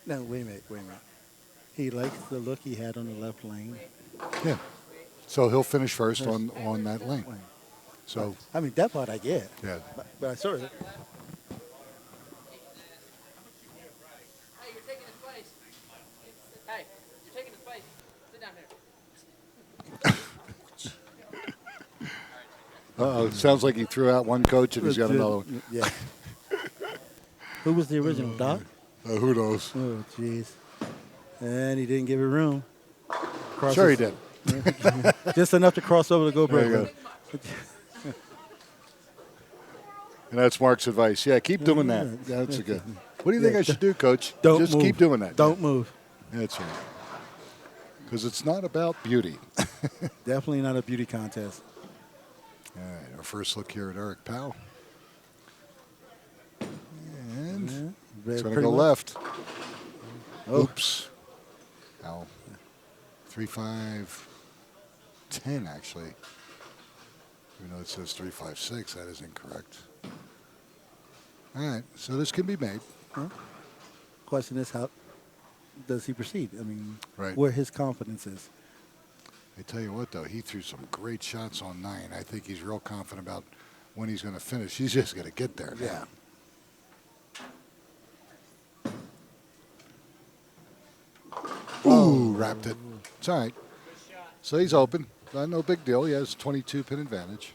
No, wait a minute. He likes the look he had on the left lane. Yeah. So he'll finish first on that lane. So I mean, that part I get. yeah. But I sort of. Hey, you're taking his place. Hey, you're taking his place. Sit down here. Uh-oh, it sounds like he threw out one coach and he's got another one. Yeah. Who was the original, Doc? Who knows? Oh, jeez. And he didn't give it room. Sure he did. Just enough to cross over to go There you Brooklyn. go. And that's Mark's advice. Yeah, keep doing that. Yeah, that's a good. What do you think I should do, Coach? Don't Just move. keep doing that. Don't move. That's right. Because it's not about beauty. Definitely not a beauty contest. All right, our first look here at Eric Powell. And it's going to go left. Oops. Now, 3-5-10 actually. Even though it says 3-5-6, that is incorrect. All right, so this can be made. Huh? Question is, how does he proceed? I mean, Right. where his confidence is. I tell you what, though, he threw some great shots on 9. I think he's real confident about when he's going to finish. He's just going to get there now. Yeah. Ooh, wrapped it. It's all right. So he's open. No big deal. He has 22-pin advantage.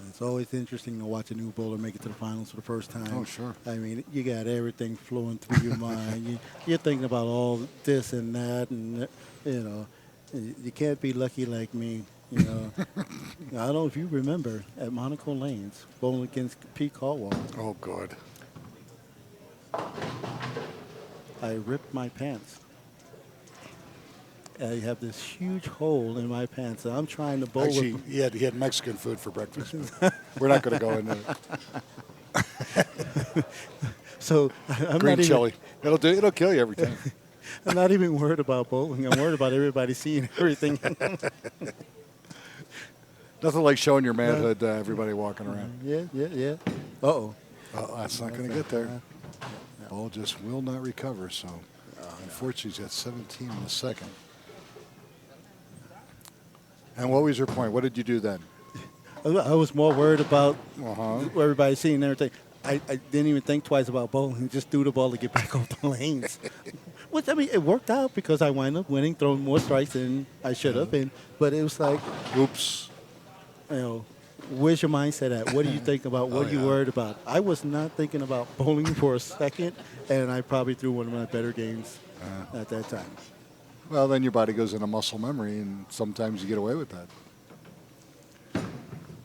It's always interesting to watch a new bowler make it to the finals for the first time. Oh, sure. I mean, you got everything flowing through your mind. You're thinking about all this and that, and you can't be lucky like me. I don't know if you remember at Monaco Lanes bowling against Pete Caldwell. Oh, God. I ripped my pants. I have this huge hole in my pants. I'm trying to bowl Actually, with. he had Mexican food for breakfast. We're not going to go into it. So I'm Green not chili. It'll kill you every time. I'm not even worried about bowling. I'm worried about everybody seeing everything. Nothing like showing your manhood to everybody walking around. Yeah. Uh-oh. Oh, that's not going to get there. Ball just will not recover. So, unfortunately, he's got 17 in the second. And what was your point? What did you do then? I was more worried about Uh-huh. everybody seeing everything. I didn't even think twice about bowling. Just threw the ball to get back off the lanes. Which, I mean, it worked out because I wound up winning, throwing more strikes than I should have. But it was like, Oops. you know, where's your mindset at? What do you think about? What Oh, are you yeah. worried about? I was not thinking about bowling for a second, and I probably threw one of my better games at that time. Well, then your body goes into muscle memory, and sometimes you get away with that.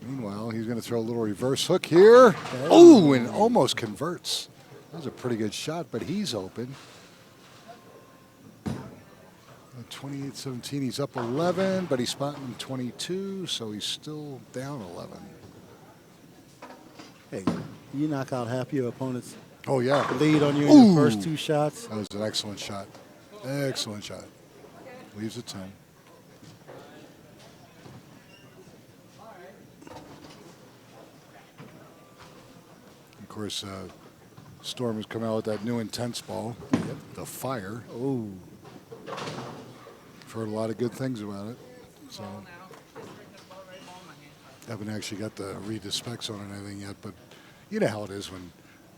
Meanwhile, he's going to throw a little reverse hook here. Oh, and almost converts. That was a pretty good shot, but he's open. 28-17, he's up 11, but he's spotting 22, so he's still down 11. Hey, you knock out half your opponent's Oh, yeah. lead on you in your first 2 shots. That was an excellent shot. Excellent shot. Leaves it 10. Of course, Storm has come out with that new intense ball, the Fire. Oh, I've heard a lot of good things about it. So, haven't actually got to read the specs on it or anything yet, but you know how it is when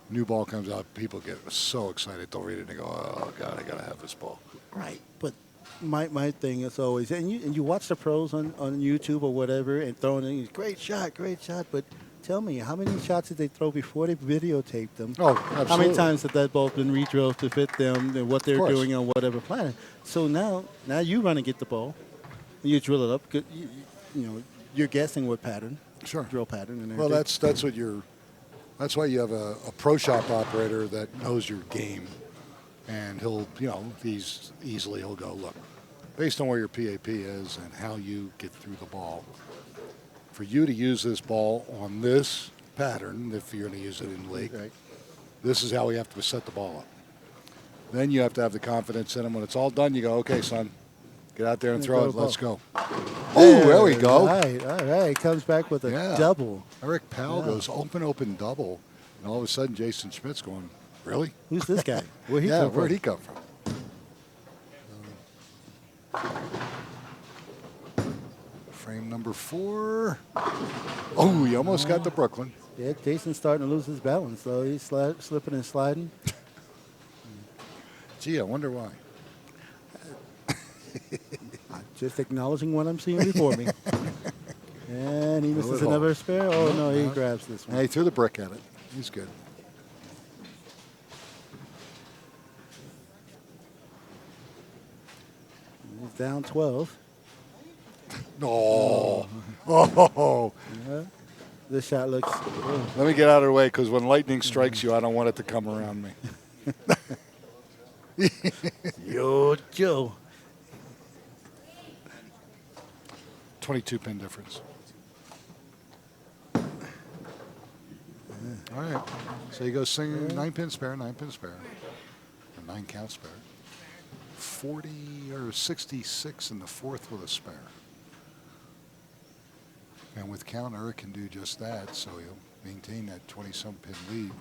new ball comes out, people get so excited they'll read it and they go, oh, God, I got to have this ball. right. But my thing is always, and you watch the pros on YouTube or whatever and throwing in, great shot. But tell me, how many shots did they throw before they videotaped them? Oh, absolutely. How many times have that ball been redrilled to fit them and what they're course. doing on whatever planet? So now you run and get the ball, you drill it up. You know, you're guessing what pattern, Sure. drill pattern, and Well, everything. that's why you have a pro shop operator that knows your game, and he'll go, look, based on where your PAP is and how you get through the ball, for you to use this ball on this pattern, if you're going to use it in lake, Right. this is how we have to set the ball up. Then you have to have the confidence in him. When it's all done, you go, okay, son, get out there and throw it. Let's go. Oh, there we go. All right. Comes back with a double. Eric Powell goes open, double. And all of a sudden, Jason Schmidt's going, really? Who's this guy? Where'd he come from? Frame number 4. Oh, he almost got to Brooklyn. Yeah, Jason's starting to lose his balance, though. He's slipping and sliding. Gee, I wonder why. Just acknowledging what I'm seeing before me. And he misses another spare. Oh, no, he grabs this one. He threw the brick at it. He's good. He's down 12. No. Oh. Yeah. This shot looks... Let me get out of the way, because when lightning strikes you, I don't want it to come around me. Yo, Joe. 22 pin difference. All right. So he goes singing 9-pin spare, a 9-count spare. 40 or 66 in the 4th with a spare. And with count, Eric can do just that, so he'll maintain that 20-some pin lead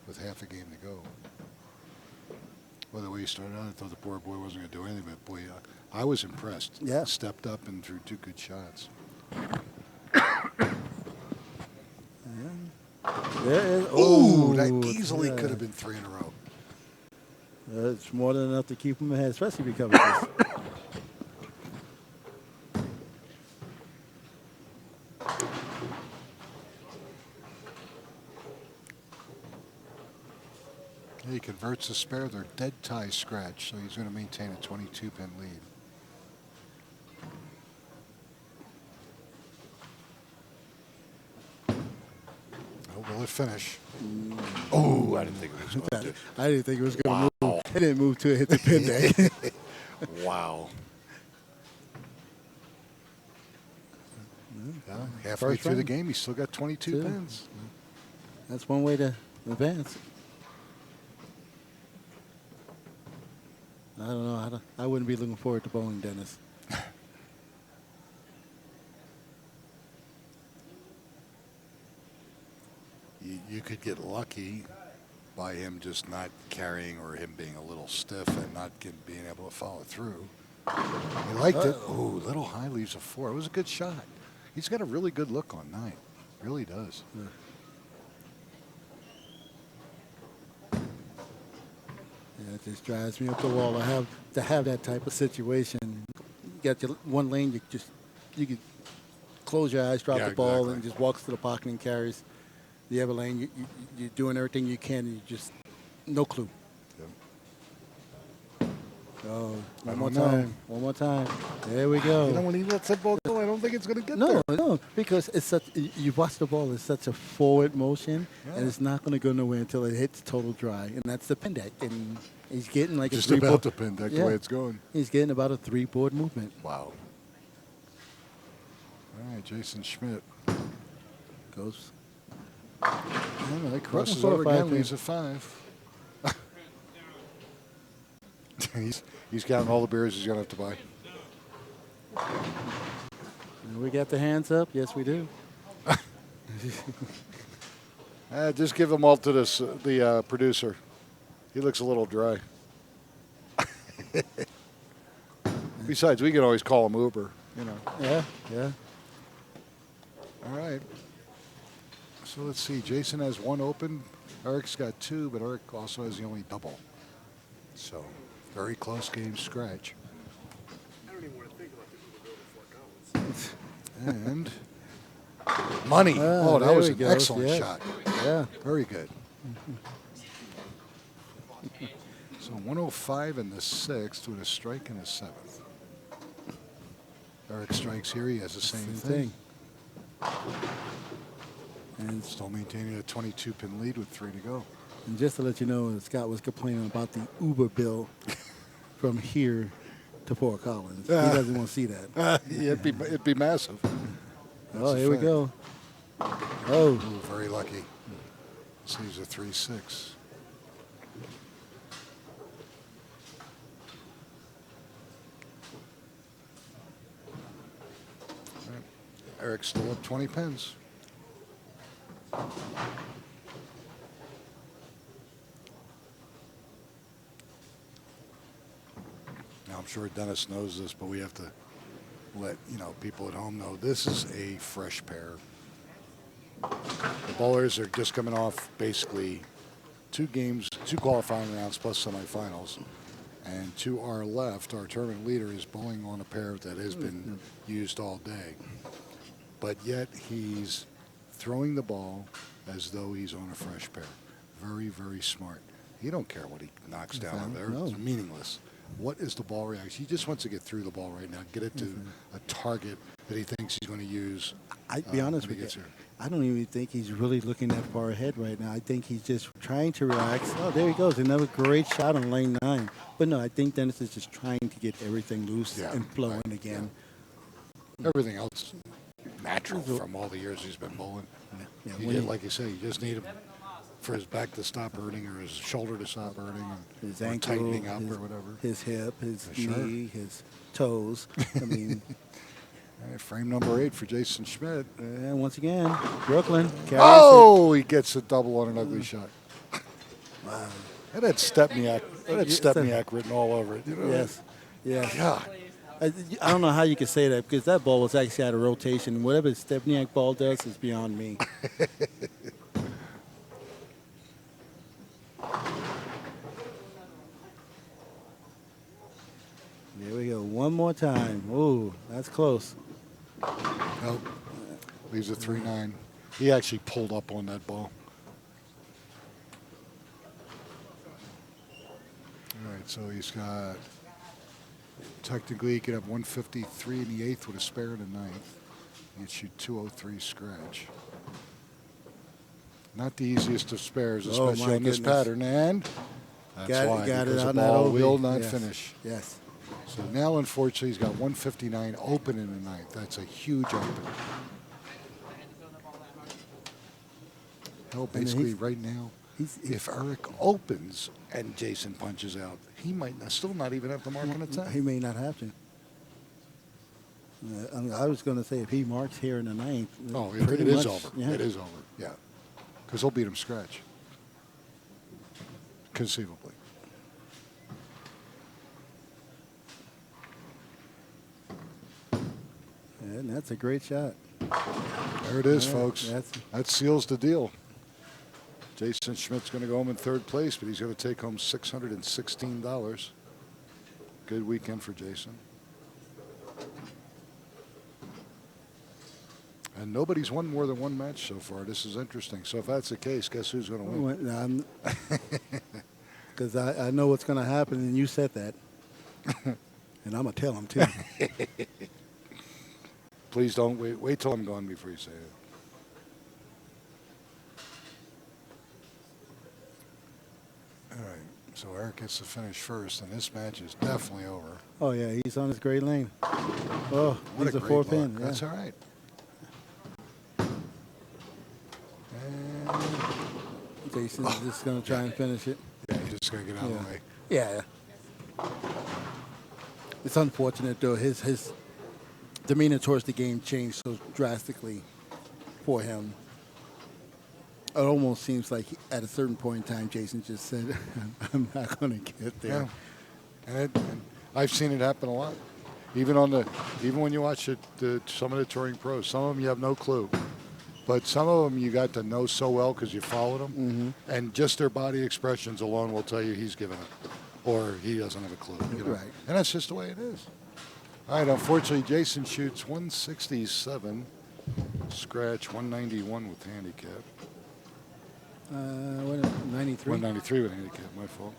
with half a game to go. Well, the way he started out, I thought the poor boy wasn't going to do anything, but boy, I was impressed. Yeah. Stepped up and threw 2 good shots. There is... Oh, that easily could have been 3 in a row. It's more than enough to keep him ahead, especially if he covers this. He converts the spare. They're dead tie scratch, so he's going to maintain a 22-pin lead. Oh, will it finish? Oh, I didn't think it was going to. I didn't think it was going to move. It didn't move till it hit the pin deck. Wow. Halfway First through the round. game, he's still got 22 pins. That's one way to advance. I don't know. I wouldn't be looking forward to bowling, Dennis. You could get lucky by him just not carrying or him being a little stiff and not being able to follow through. He liked it. Oh, little high leaves a 4. It was a good shot. He's got a really good look on 9. Really does. Yeah, it just drives me up the wall to have that type of situation. You got your one lane, you can close your eyes, drop Yeah, the ball, exactly. and just walks to the pocket and carries. The other lane, you're doing everything you can, and you just no clue. Oh, one more time. One more time. There we go. You know, when he lets that ball go, I don't think it's going to get there. No, because it's such. You watch the ball; it's such a forward motion, and it's not going to go nowhere until it hits total dry, and that's the pin deck. And he's getting like Just a about three-board. the pin deck the way it's going. He's getting about a 3-board movement. Wow. All right, Jason Schmidt Goes. all right, crosses for the over 5 again, pin. leaves a 5. He's counting all the beers he's going to have to buy. We got the hands up. Yes, we do. Just give them all to the producer. He looks a little dry. Besides, we can always call him Uber, you know. Yeah. All right. So let's see. Jason has 1 open. Eric's got 2, but Eric also has the only double. So very close game scratch. I don't even want to think about the Uber bill before Collins. And money. Oh, that there was we an go. excellent Yeah. shot. Yeah. Very good. So 105 in the 6th with a strike in the 7th. Eric strikes here. He has the same thing. And still maintaining a 22-pin lead with 3 to go. And just to let you know, Scott was complaining about the Uber bill from here to Fort Collins. He doesn't want to see that. Yeah, it'd be massive. Oh, here we fact. go. Ooh, very lucky. This leaves a 3-6. Eric's still up 20 pins. Now, I'm sure Dennis knows this, but we have to let people at home know this is a fresh pair. The bowlers are just coming off basically 2 games, 2 qualifying rounds plus semifinals. And to our left, our tournament leader is bowling on a pair that has been used all day. But yet he's throwing the ball as though he's on a fresh pair. Very, very smart. He don't care what he knocks down on there. No. It's meaningless. What is the ball reaction? He just wants to get through the ball right now, get it to a target that he thinks he's going to use. I'd be honest when he with you. gets here. I don't even think he's really looking that far ahead right now. I think he's just trying to relax. Oh, there he goes. Another great shot on lane 9. But no, I think Dennis is just trying to get everything loose and flowing again. Everything else natural from all the years he's been bowling. Like you say, you just need him for his back to stop hurting or his shoulder to stop hurting or His ankle, tightening up or whatever. his hip, his Sure. knee, his toes. I mean, All right, frame number 8 for Jason Schmidt. and once again, Brooklyn carries Oh, he gets a double on an ugly shot. Wow. That had Stepniak written all over it. You know? it. Yes. God. I don't know how you could say that because that ball was actually out of rotation. Whatever Stepniak ball does is beyond me. There we go. One more time. Ooh, that's close. Nope. Leaves a 3-9. He actually pulled up on that ball. All right, so he's got, technically he could have 153 in the 8th with a spare in the 9th. He'd shoot 203 scratch. Not the easiest of spares, Oh, especially my on this goodness. pattern. And that's why, got it because the on that ball OB. will not Yes. finish. Yes. So now, unfortunately, he's got 159 open in the 9th. That's a huge open. Hell, basically, right now, if Eric opens and Jason punches out, he might still not even have to mark on a 10. He may not have to. I was going to say if he marks here in the 9th. Oh, pretty it is much, over. yeah. It is over, yeah. Because he'll beat him scratch. Conceivably. And that's a great shot. There it is, Yeah, folks. That seals the deal. Jason Schmidt's going to go home in third place, but he's going to take home $616. Good weekend for Jason. And nobody's won more than one match so far. This is interesting. So if that's the case, guess who's going to win? Because I know what's going to happen, and you said that. And I'm going to tell him, too. Please don't wait. Wait till I'm gone before you say it. All right. So Eric gets to finish first, and this match is definitely over. Oh, yeah, he's on his great lane. Oh, What he's a great 4-pin. luck. That's all right. And Jason's just going to try and finish it. yeah, he's just going to get out of the way. Yeah. It's unfortunate, though. His demeanor towards the game changed so drastically for him. It almost seems like at a certain point in time, Jason just said, I'm not going to get there. Yeah. And I've seen it happen a lot. Even when you watch some of the touring pros, some of them you have no clue. But some of them you got to know so well because you followed them. And just their body expressions alone will tell you he's given up or he doesn't have a clue. You know? Right. And that's just the way it is. All right, unfortunately, Jason shoots 167, scratch 191 with handicap. What, 93? 193 with handicap, my fault.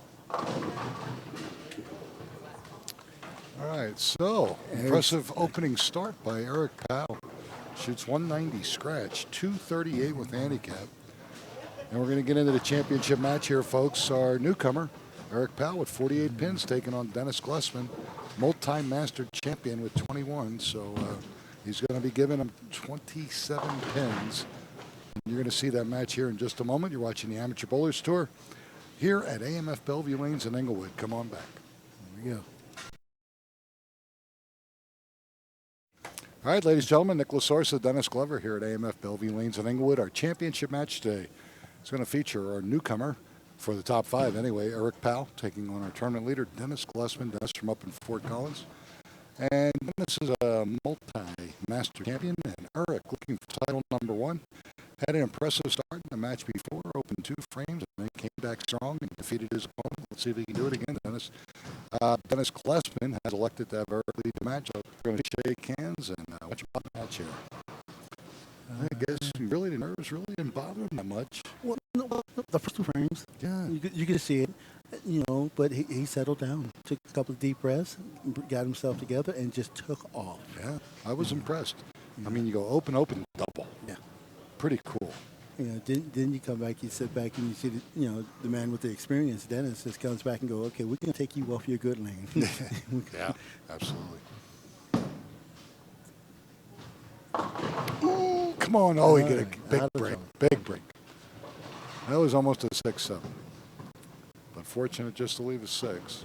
All right, so impressive opening start by Eric Powell. Shoots 190, scratch, 238 with handicap. And we're going to get into the championship match here, folks. Our newcomer, Eric Powell, with 48 pins, taking on Dennis Glessman, multi-master champion with 21. So he's going to be giving him 27 pins. You're going to see that match here in just a moment. You're watching the Amateur Bowlers Tour here at AMF Belleview Lanes in Englewood. Come on back. Here we go. All right, ladies and gentlemen, Nicholas Orsa, Dennis Glover here at AMF Bellevue Lanes in Englewood. Our championship match today is going to feature our newcomer for the top five anyway, Eric Powell, taking on our tournament leader, Dennis Glessman. Dennis from up in Fort Collins. And Dennis is a multi-master champion, and Eric looking for title number one. Had an impressive start in the match before, opened 2 frames, and then came back strong and defeated his opponent. Let's see if he can do it again, Dennis. Dennis Glessman has elected to have Eric lead the match. We're going to shake hands and watch about the match here. I guess really the nerves really didn't bother him that much. Well, no, the first 2 frames, Yeah. you could see it, but he settled down, took a couple of deep breaths, got himself together, and just took off. Yeah, I was impressed. I mean, you go open, double. Yeah. Pretty cool. Then you come back, you sit back, and you see the man with the experience, Dennis, just comes back and go, okay, we're going to take you off your good lane. Yeah, absolutely. Ooh, come on. Oh, he get a big break. Big break. That was almost a 6-7. But fortunate just to leave a 6.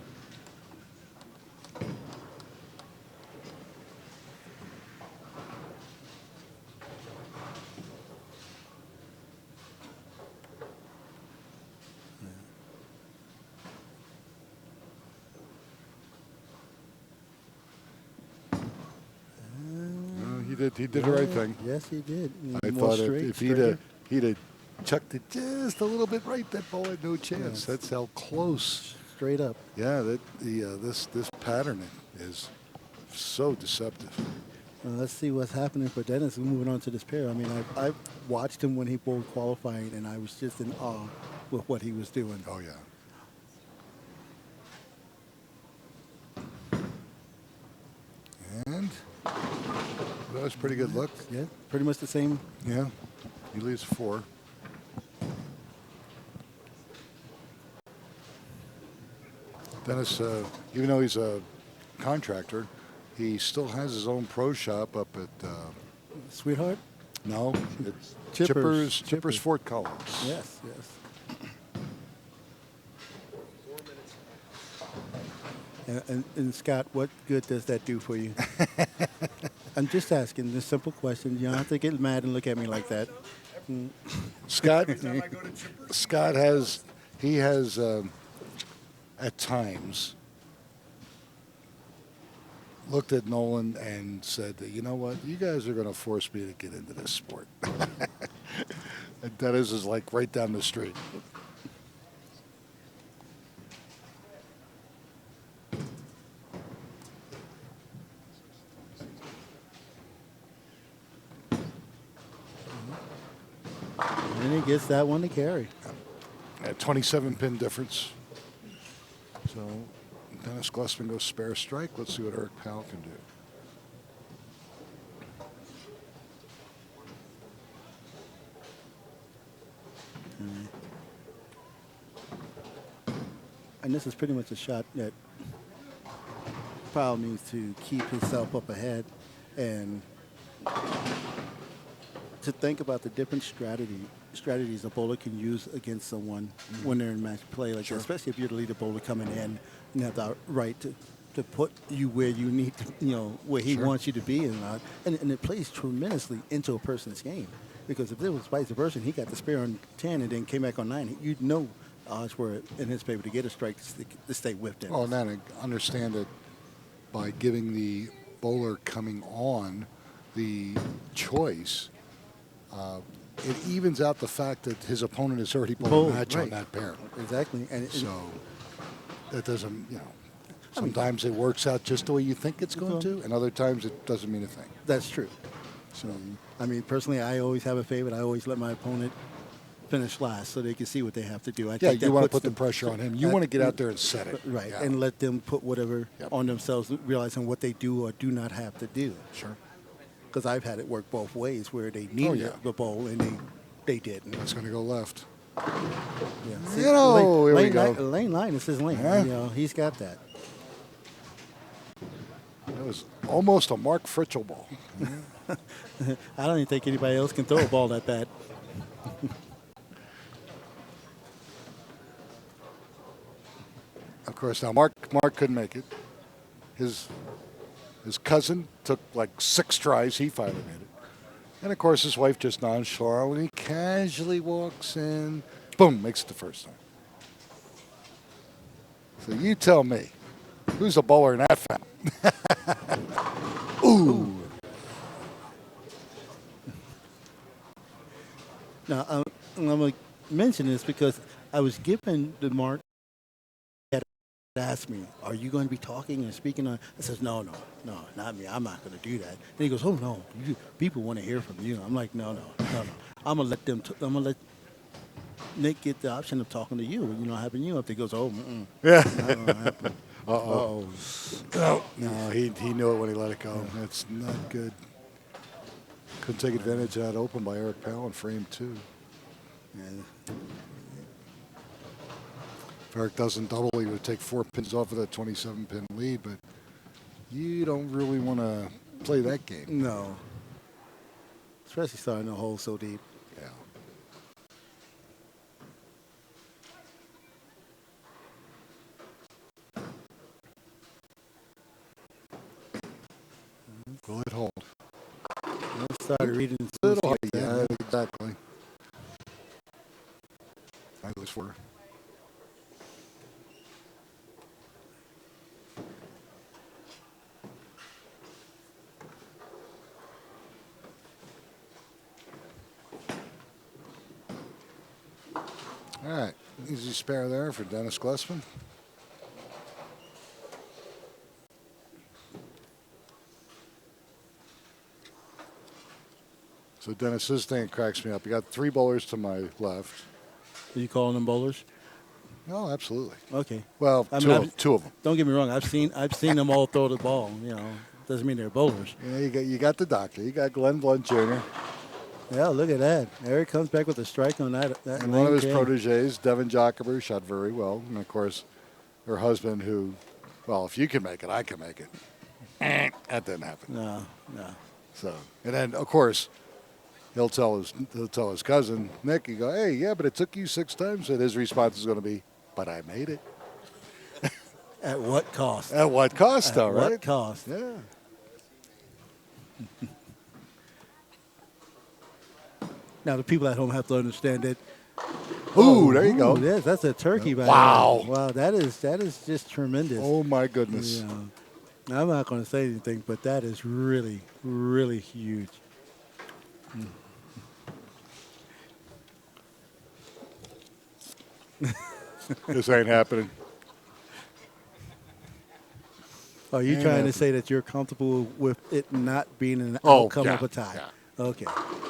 He did the right thing. Yes, he did. I More thought straight, if he'd have chucked it just a little bit right, that ball had no chance. Yes. That's how close. straight up. Yeah, this pattern is so deceptive. Let's see what's happening for Dennis. We're moving on to this pair. I mean, I watched him when he bowled qualifying, and I was just in awe with what he was doing. Oh, yeah. And that was pretty good luck. Yeah, pretty much the same. Yeah, he leaves 4. Dennis, even though he's a contractor, he still has his own pro shop up at... Sweetheart? No, it's Chippers. Chippers Fort Collins. Yes. 4 minutes. And Scott, what good does that do for you? I'm just asking this simple question. You don't have to get mad and look at me like that. Scott, Time I go to Chippers. Scott has at times looked at Nolan and said, that, you know what, you guys are going to force me to get into this sport. And Dennis is like right down the street. And he gets that one to carry. A 27-pin difference. So Dennis Glessman goes spare strike. Let's see what Eric Powell can do. And this is pretty much a shot that Powell needs to keep himself up ahead and to think about the different strategies a bowler can use against someone when they're in match play, like that, especially if you're the leader bowler coming in and have the right to put you where you need to, where he wants you to be and it plays tremendously into a person's game. Because if it was vice versa, and he got the spare on 10 and then came back on 9, you'd know odds were in his favor to get a strike to stay with them. Oh, and then I understand that by giving the bowler coming on the choice, it evens out the fact that his opponent has already bowled a match on that pair. Exactly. And so that doesn't, sometimes it works out just the way you think it's going to, and other times it doesn't mean a thing. That's true. So, personally, I always have a favorite. I always let my opponent finish last so they can see what they have to do. I think you want to put the pressure on him. You want to get out there and set it. Right, and let them put whatever on themselves, realizing what they do or do not have to do. Sure. Because I've had it work both ways where they needed the bowl and they didn't. It's going to go left. Yeah. See, here we go. Lane line is his lane. He's got that. That was almost a Mark Fritchell ball. I don't even think anybody else can throw a ball that bad. Of course, now Mark couldn't make it. His cousin took like 6 tries. He finally made it. And, of course, his wife just nonchalantly, casually walks in. Boom, makes it the first time. So you tell me, who's the bowler in that foul? Ooh. Now, I'm going to mention this because I was given the mark that asked me, are you going to be talking and speaking on? I says, no, not me. I'm not going to do that. And he goes, oh, no, people want to hear from you. I'm like, no. I'm going to let them, I'm going to let Nick get the option of talking to you, having you up there. He goes, oh, Yeah. Uh-oh. No, he knew it when he let it go. That's not good. Couldn't take advantage of that open by Eric Powell in frame 2. And if Eric doesn't double, he would take 4 pins off of that 27-pin lead, but you don't really want to play that game. no. Especially starting the hole so deep. Yeah. Will it hold? I started reading. Little, yeah, exactly. I lose 4. All right, easy spare there for Dennis Glessman. So Dennis, this thing cracks me up. You got 3 bowlers to my left. Are you calling them bowlers? No, absolutely. Okay. Well, two of them. Don't get me wrong. I've seen them all throw the ball. Doesn't mean they're bowlers. Yeah, you got the doctor. You got Glenn Blunt Jr. Yeah, look at that. Eric comes back with a strike on that. And one of his proteges, Devin Jockber, shot very well. And, of course, her husband who, well, if you can make it, I can make it. That didn't happen. No. So, and then, of course, he'll tell his cousin, Nick, you go, hey, yeah, but it took you 6 times. And his response is going to be, but I made it. At what cost? At what cost, though, right? At what cost? Yeah. Now, the people at home have to understand that. Ooh, there you go. Yes, that's a turkey. Wow. Wow, that is just tremendous. Oh, my goodness. Yeah. I'm not going to say anything, but that is really, really huge. This ain't happening. Are you Ain't trying happening. to say that you're comfortable with it not being an Oh, outcome yeah, of a tie? yeah. Okay.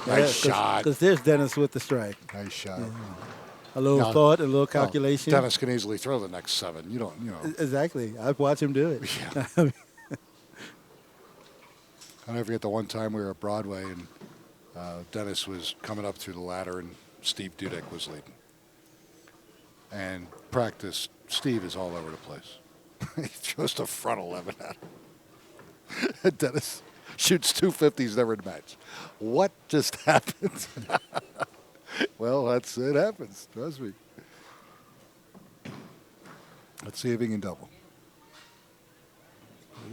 Nice shot. Because there's Dennis with the strike. Nice shot. A little No. thought, a little Well, calculation. Dennis can easily throw the next 7. You don't, Exactly. I've watched him do it. Yeah. I'll never forget the one time we were at Broadway and Dennis was coming up through the ladder and Steve Dudek was leading. And practice, Steve is all over the place. He throws the front 11 at him. And Dennis shoots 250s never in the match. What just happened? Well, it happens. Trust me. Let's see if he can double.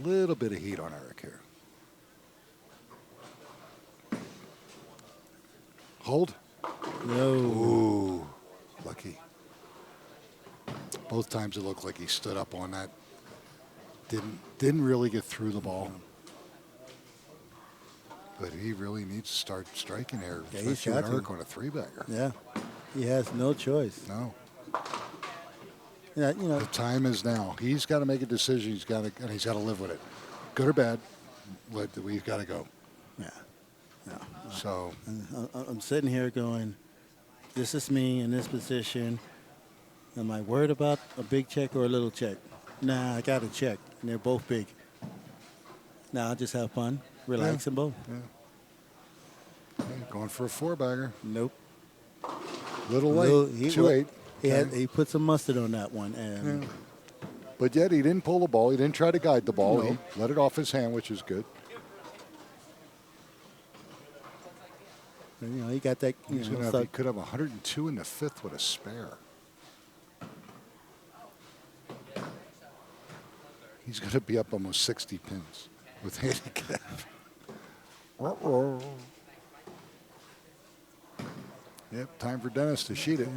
A little bit of heat on Eric here. Hold. No. Ooh, lucky. Both times it looked like he stood up on that. Didn't really get through the ball. But he really needs to start striking here, Yeah, he's especially with got to. Eric on a 3-bagger. Yeah. He has no choice. No. Yeah, The time is now. He's got to make a decision. He's got to live with it. Good or bad, we've got to go. yeah. No. So I'm sitting here going, this is me in this position. Am I worried about a big check or a little check? Nah, I got a check, and they're both big. Now I'll just have fun, relax, and both. going for a 4-bagger. Nope. Little late. 2-8. He put some mustard on that one, and But yet he didn't pull the ball. He didn't try to guide the ball. No. He let it off his hand, which is good. he got that. He could have 102 in the 5th with a spare. He's going to be up almost 60 pins with handicap. Yep, time for Dennis to sheet it.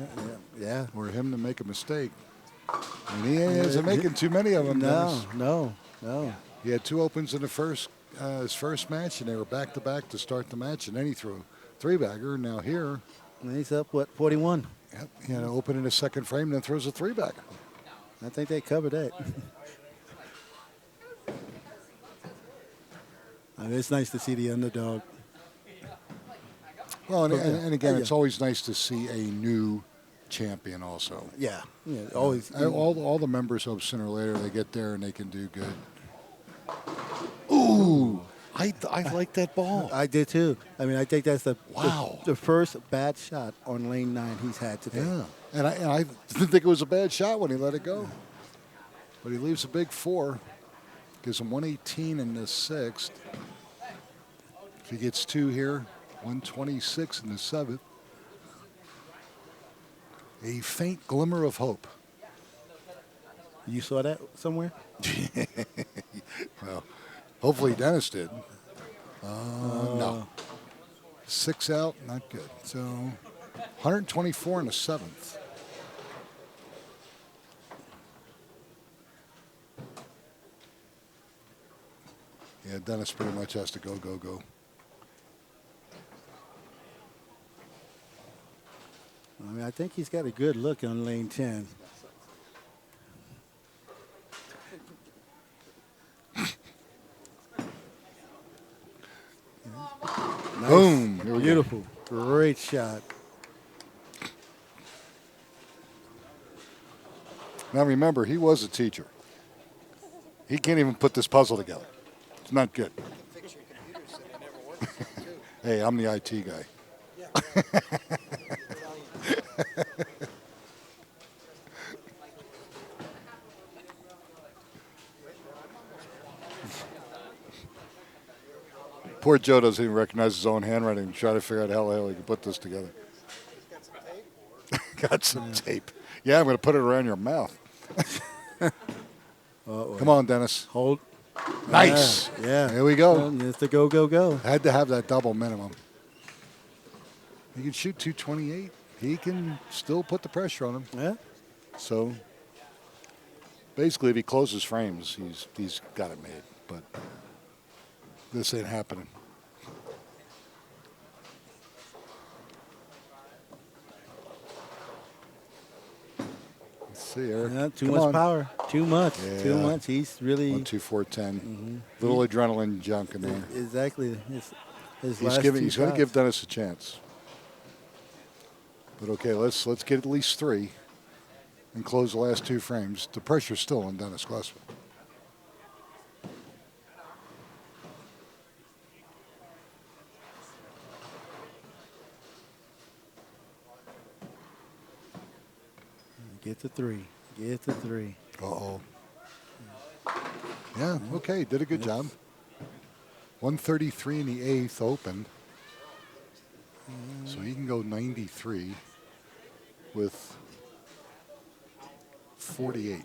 Yeah. Or him to make a mistake. And he isn't making too many of them, Dennis. No. He had 2 opens in the his first match, and they were back-to-back to start the match, and then he threw a 3-bagger. Now here, And he's up, 41? yep, he had to open in his second frame, then throws a 3-bagger. I think they covered that. I mean, it's nice to see the underdog. Well, and again, Yeah. it's always nice to see a new champion also. Yeah, always. All the members hope sooner or later they get there and they can do good. Ooh, I like that ball. I did too. I mean, I think that's Wow. the first bad shot on lane 9 he's had today. Yeah, and I didn't think it was a bad shot when he let it go. But he leaves a big 4. Gives him 118 in the 6th. If he gets 2 here, 126 in the 7th. A faint glimmer of hope. You saw that somewhere? Well, hopefully Dennis did. No. 6 out, not good. So 124 in the 7th. Yeah, Dennis pretty much has to go. I mean, I think he's got a good look on lane 10. Nice. Boom. Here we go. Beautiful. Great shot. Now remember, he was a teacher. He can't even put this puzzle together. It's not good. Hey, I'm the IT guy. Poor Joe doesn't even recognize his own handwriting and try to figure out how the hell he can put this together. Got some tape. Yeah, I'm going to put it around your mouth. Come on, Dennis. Hold. Nice. Yeah. Here we go. It's the go. Had to have that double minimum. He can shoot 228. He can still put the pressure on him. Yeah. So basically, if he closes frames, he's got it made. but this ain't happening. Let's see, Eric. Yeah, too Come much on. power. Too much. Too Yeah. much. He's really 1, 2, 4, 10. Little adrenaline junk in there. exactly his He's last going two to shots. give Dennis a chance. But okay, let's get at least 3 and close the last 2 frames. The pressure's still on Dennis Glassman. Get to 3. Get to 3. Uh-oh. Yeah, okay, did a good job. 133 in the 8th open. So he can go 93 with 48.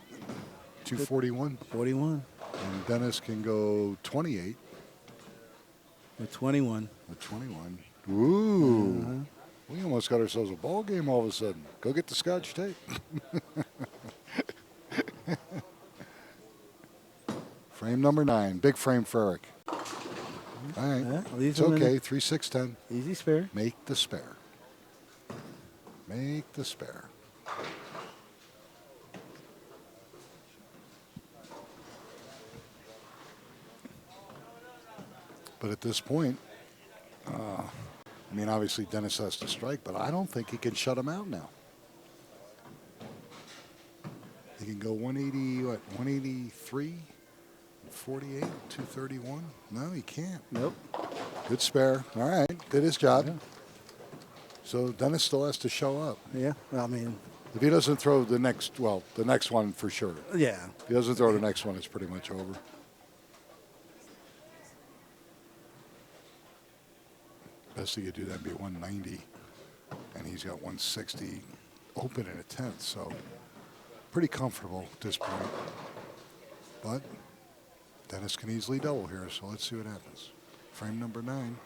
241. 41 And Dennis can go 28 with 21. with 21. Ooh. We almost got ourselves a ball game all of a sudden. Go get the Scotch tape. Frame number 9. Big frame for Eric. All right. Yeah, It's okay. 3, 6, 10. Easy spare. Make the spare. Make the spare. But at this point, I mean, obviously Dennis has to strike, but I don't think he can shut him out now. He can go 180, what, 183, 48, 231? No, he can't. Nope. Good spare. All right, did his job. Yeah. So Dennis still has to show up. Yeah. I mean, If he doesn't throw the next one for sure. yeah. If he doesn't throw the next one, it's pretty much over. Best he could do that'd be 190, and he's got 160 open in a 10th, so pretty comfortable at this point. But Dennis can easily double here, so let's see what happens. Frame number 9.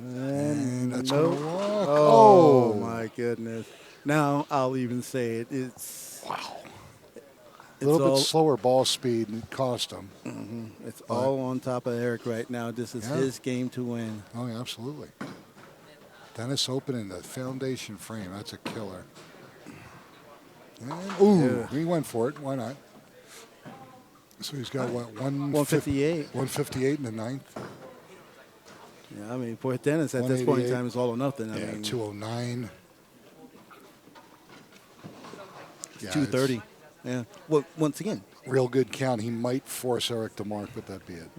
And that's nope. gonna walk. Oh my goodness. Now I'll even say it. It's Wow. A little bit slower ball speed and it cost him. It's all on top of Eric right now. This is his game to win. Oh, yeah, absolutely. Dennis opening the foundation frame. That's a killer. And, ooh, he went for it. Why not? So he's got, what, 158. 158 in the 9th. Yeah, I mean, for Dennis at this point in time, it's all or nothing. I mean, 209. Yeah, 230. Yeah. Well, once again. Real good count. He might force Eric to mark, but that'd be it.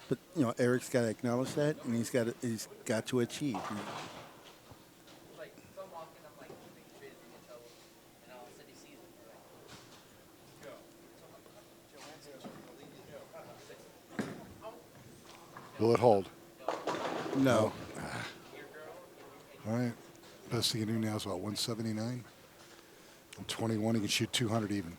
But, you know, Eric's got to acknowledge that, and he's got to achieve. Like, so I'm walking, I'm like, busy until, you know, city season. Will it hold? No. All right. Best he can do now is about 179. And 21, he can shoot 200 even.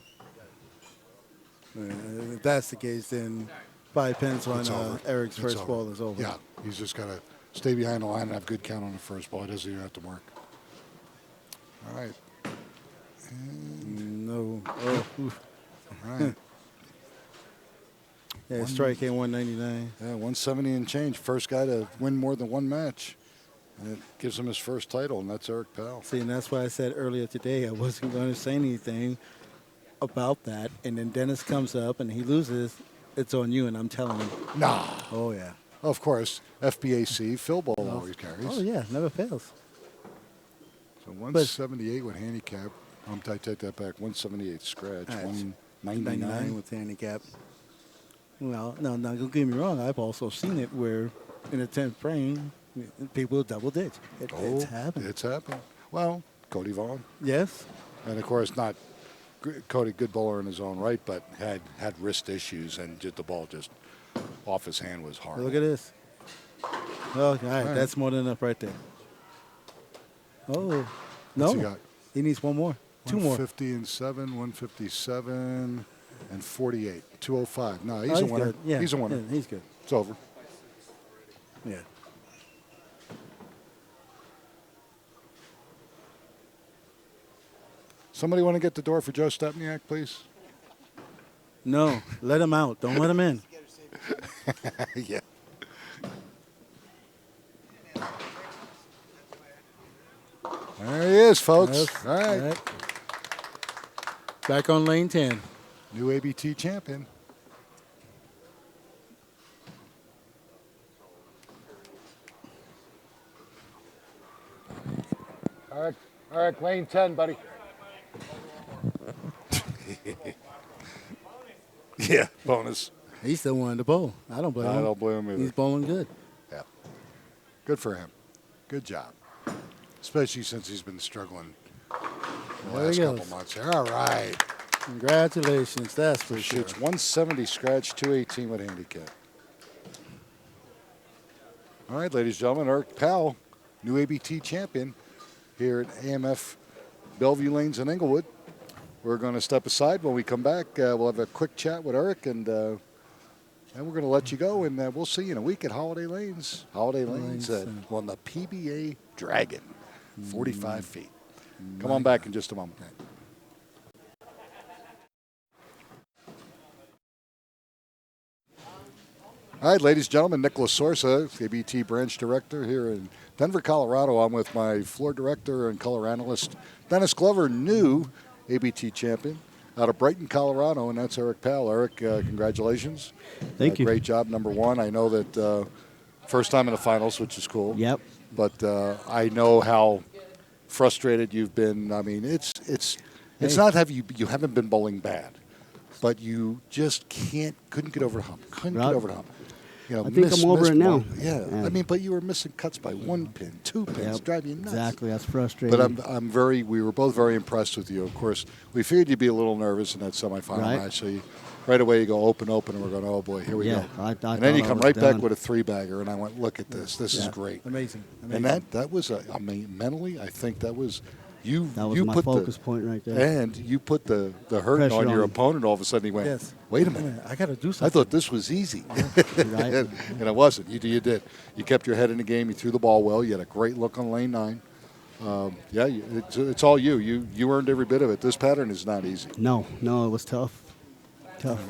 If that's the case, then 5 pins on It's over. Eric's It's first over. ball is over. Yeah, he's just got to stay behind the line and have good count on the first ball. He doesn't even have to mark. All right. No. Oh. Oof. All right. Yeah, strike at 199. Yeah, 170 and change. First guy to win more than one match. And it gives him his first title, and that's Eric Powell. See, and that's why I said earlier today I wasn't going to say anything about that. And then Dennis comes up and he loses. It's on you, and I'm telling him. Nah. Oh, yeah. Of course, FBAC, Phil Ball always carries. Oh, yeah, never fails. So 178 with handicap. I take that back. 178 scratch. All right. 199 99 with handicap. Well, no, don't get me wrong. I've also seen it where in the 10th frame, people double ditch. It's happened. It's happened. Well, Cody Vaughn. Yes. And, of course, not Cody, good bowler in his own right, but had wrist issues, and the ball just off his hand was hard. Look at this. Oh, all right. That's more than enough right there. Oh, What's no. he got? He needs one more. 2 more. 150 and 7, 157 and 48. 205. No, he's a winner. Good. Yeah. He's a winner. Yeah, he's good. It's over. Yeah. Somebody want to get the door for Joe Stepniak, please? No, let him out. Don't let him in. Yeah. There he is, folks. Yes. All right. All right. Back on lane 10. New ABT champion. All right, lane 10, buddy. Yeah, bonus. He still wanted to bowl. I don't blame him. I don't blame him either. He's bowling good. Yeah. Good for him. Good job. Especially since he's been struggling the There last he couple goes. months. All right. Congratulations. That's for sure. Shoots 170 scratch, 218 with handicap. All right, ladies and gentlemen, Eric Powell, new ABT champion here at AMF Belleview Lanes in Englewood. We're going to step aside. When we come back, we'll have a quick chat with Eric, and we're going to let you go, and we'll see you in a week at Holiday Lanes. Holiday Lanes on the PBA Dragon, 45 feet. Come on back in just a moment. All right, ladies and gentlemen, Nicholas Sorsa, ABT branch director here in Denver, Colorado. I'm with my floor director and color analyst, Dennis Glover, new ABT champion out of Brighton, Colorado, and that's Eric Powell. Eric, congratulations. Thank you. Great job, number one. I know that first time in the finals, which is cool. Yep. But I know how frustrated you've been. I mean, it's not that you haven't been bowling bad, but you just couldn't get over the hump. Couldn't get over the hump. You know, I think I'm over it now. Yeah. Yeah. I mean, but you were missing cuts by 1 pin, 2 pins, Yep. drive you nuts. Exactly. That's frustrating. But we were both very impressed with you. Of course, we figured you'd be a little nervous in that semifinal Right. match. So right away you go open, and we're going, oh boy, here we Yeah, go. I and then thought you I come was right back done. with a 3-bagger, and I went, look at this. This is great. Amazing. And that was, I mean, mentally, I think that was, you that was you my put focus point right there. and you put the hurt Pressure on your on him. opponent. All of a sudden he went, Yes. wait a minute. I got to do I something. thought this was easy. Right. And it wasn't. You did. You kept your head in the game. You threw the ball well. You had a great look on lane 9. It's all you. You earned every bit of it. This pattern is not easy. No, it was tough. Tough.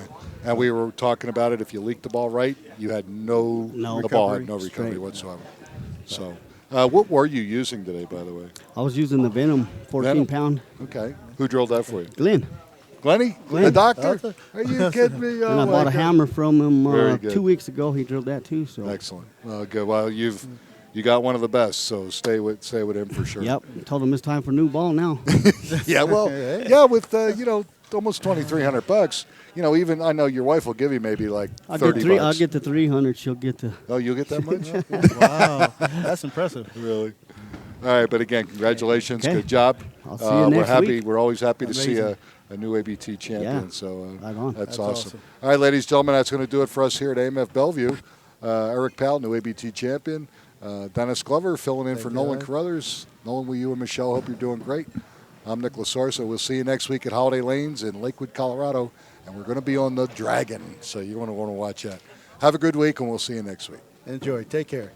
And we were talking about it. If you leaked the ball right, you had No the ball had recovery. no recovery Straight. whatsoever. So, what were you using today, by the way? I was using the Venom 14-pound. Okay. Who drilled that for you? Glenn. Glenny? Glenn. The doctor? Are you kidding me? And I bought a hammer from Very him good. 2 weeks ago. He drilled that too. So. Excellent. Well, good. Well, you got one of the best, so stay with him for sure. Yep. Told him it's time for a new ball now. Yeah, well, yeah, with almost $2,300. Even I know your wife will give you maybe like $30. I'll get the 300. She'll get the. Oh, you'll get that much? Wow. That's impressive. Really? All right, but again, congratulations. Okay. Good job. I'll see you We're next happy. week. We're always happy to see Amazing. a new ABT champion. Yeah. So Right on. that's That's awesome. awesome. All right, ladies and gentlemen, that's going to do it for us here at AMF Bellevue. Eric Powell, new ABT champion. Dennis Glover filling in for you, Nolan Eric. Carruthers. Nolan, with you and Michelle, hope you're doing great. I'm Nicholas Sarsa. We'll see you next week at Holiday Lanes in Lakewood, Colorado. And we're going to be on the Dragon, so you're going to want to watch that. Have a good week, and we'll see you next week. Enjoy. Take care.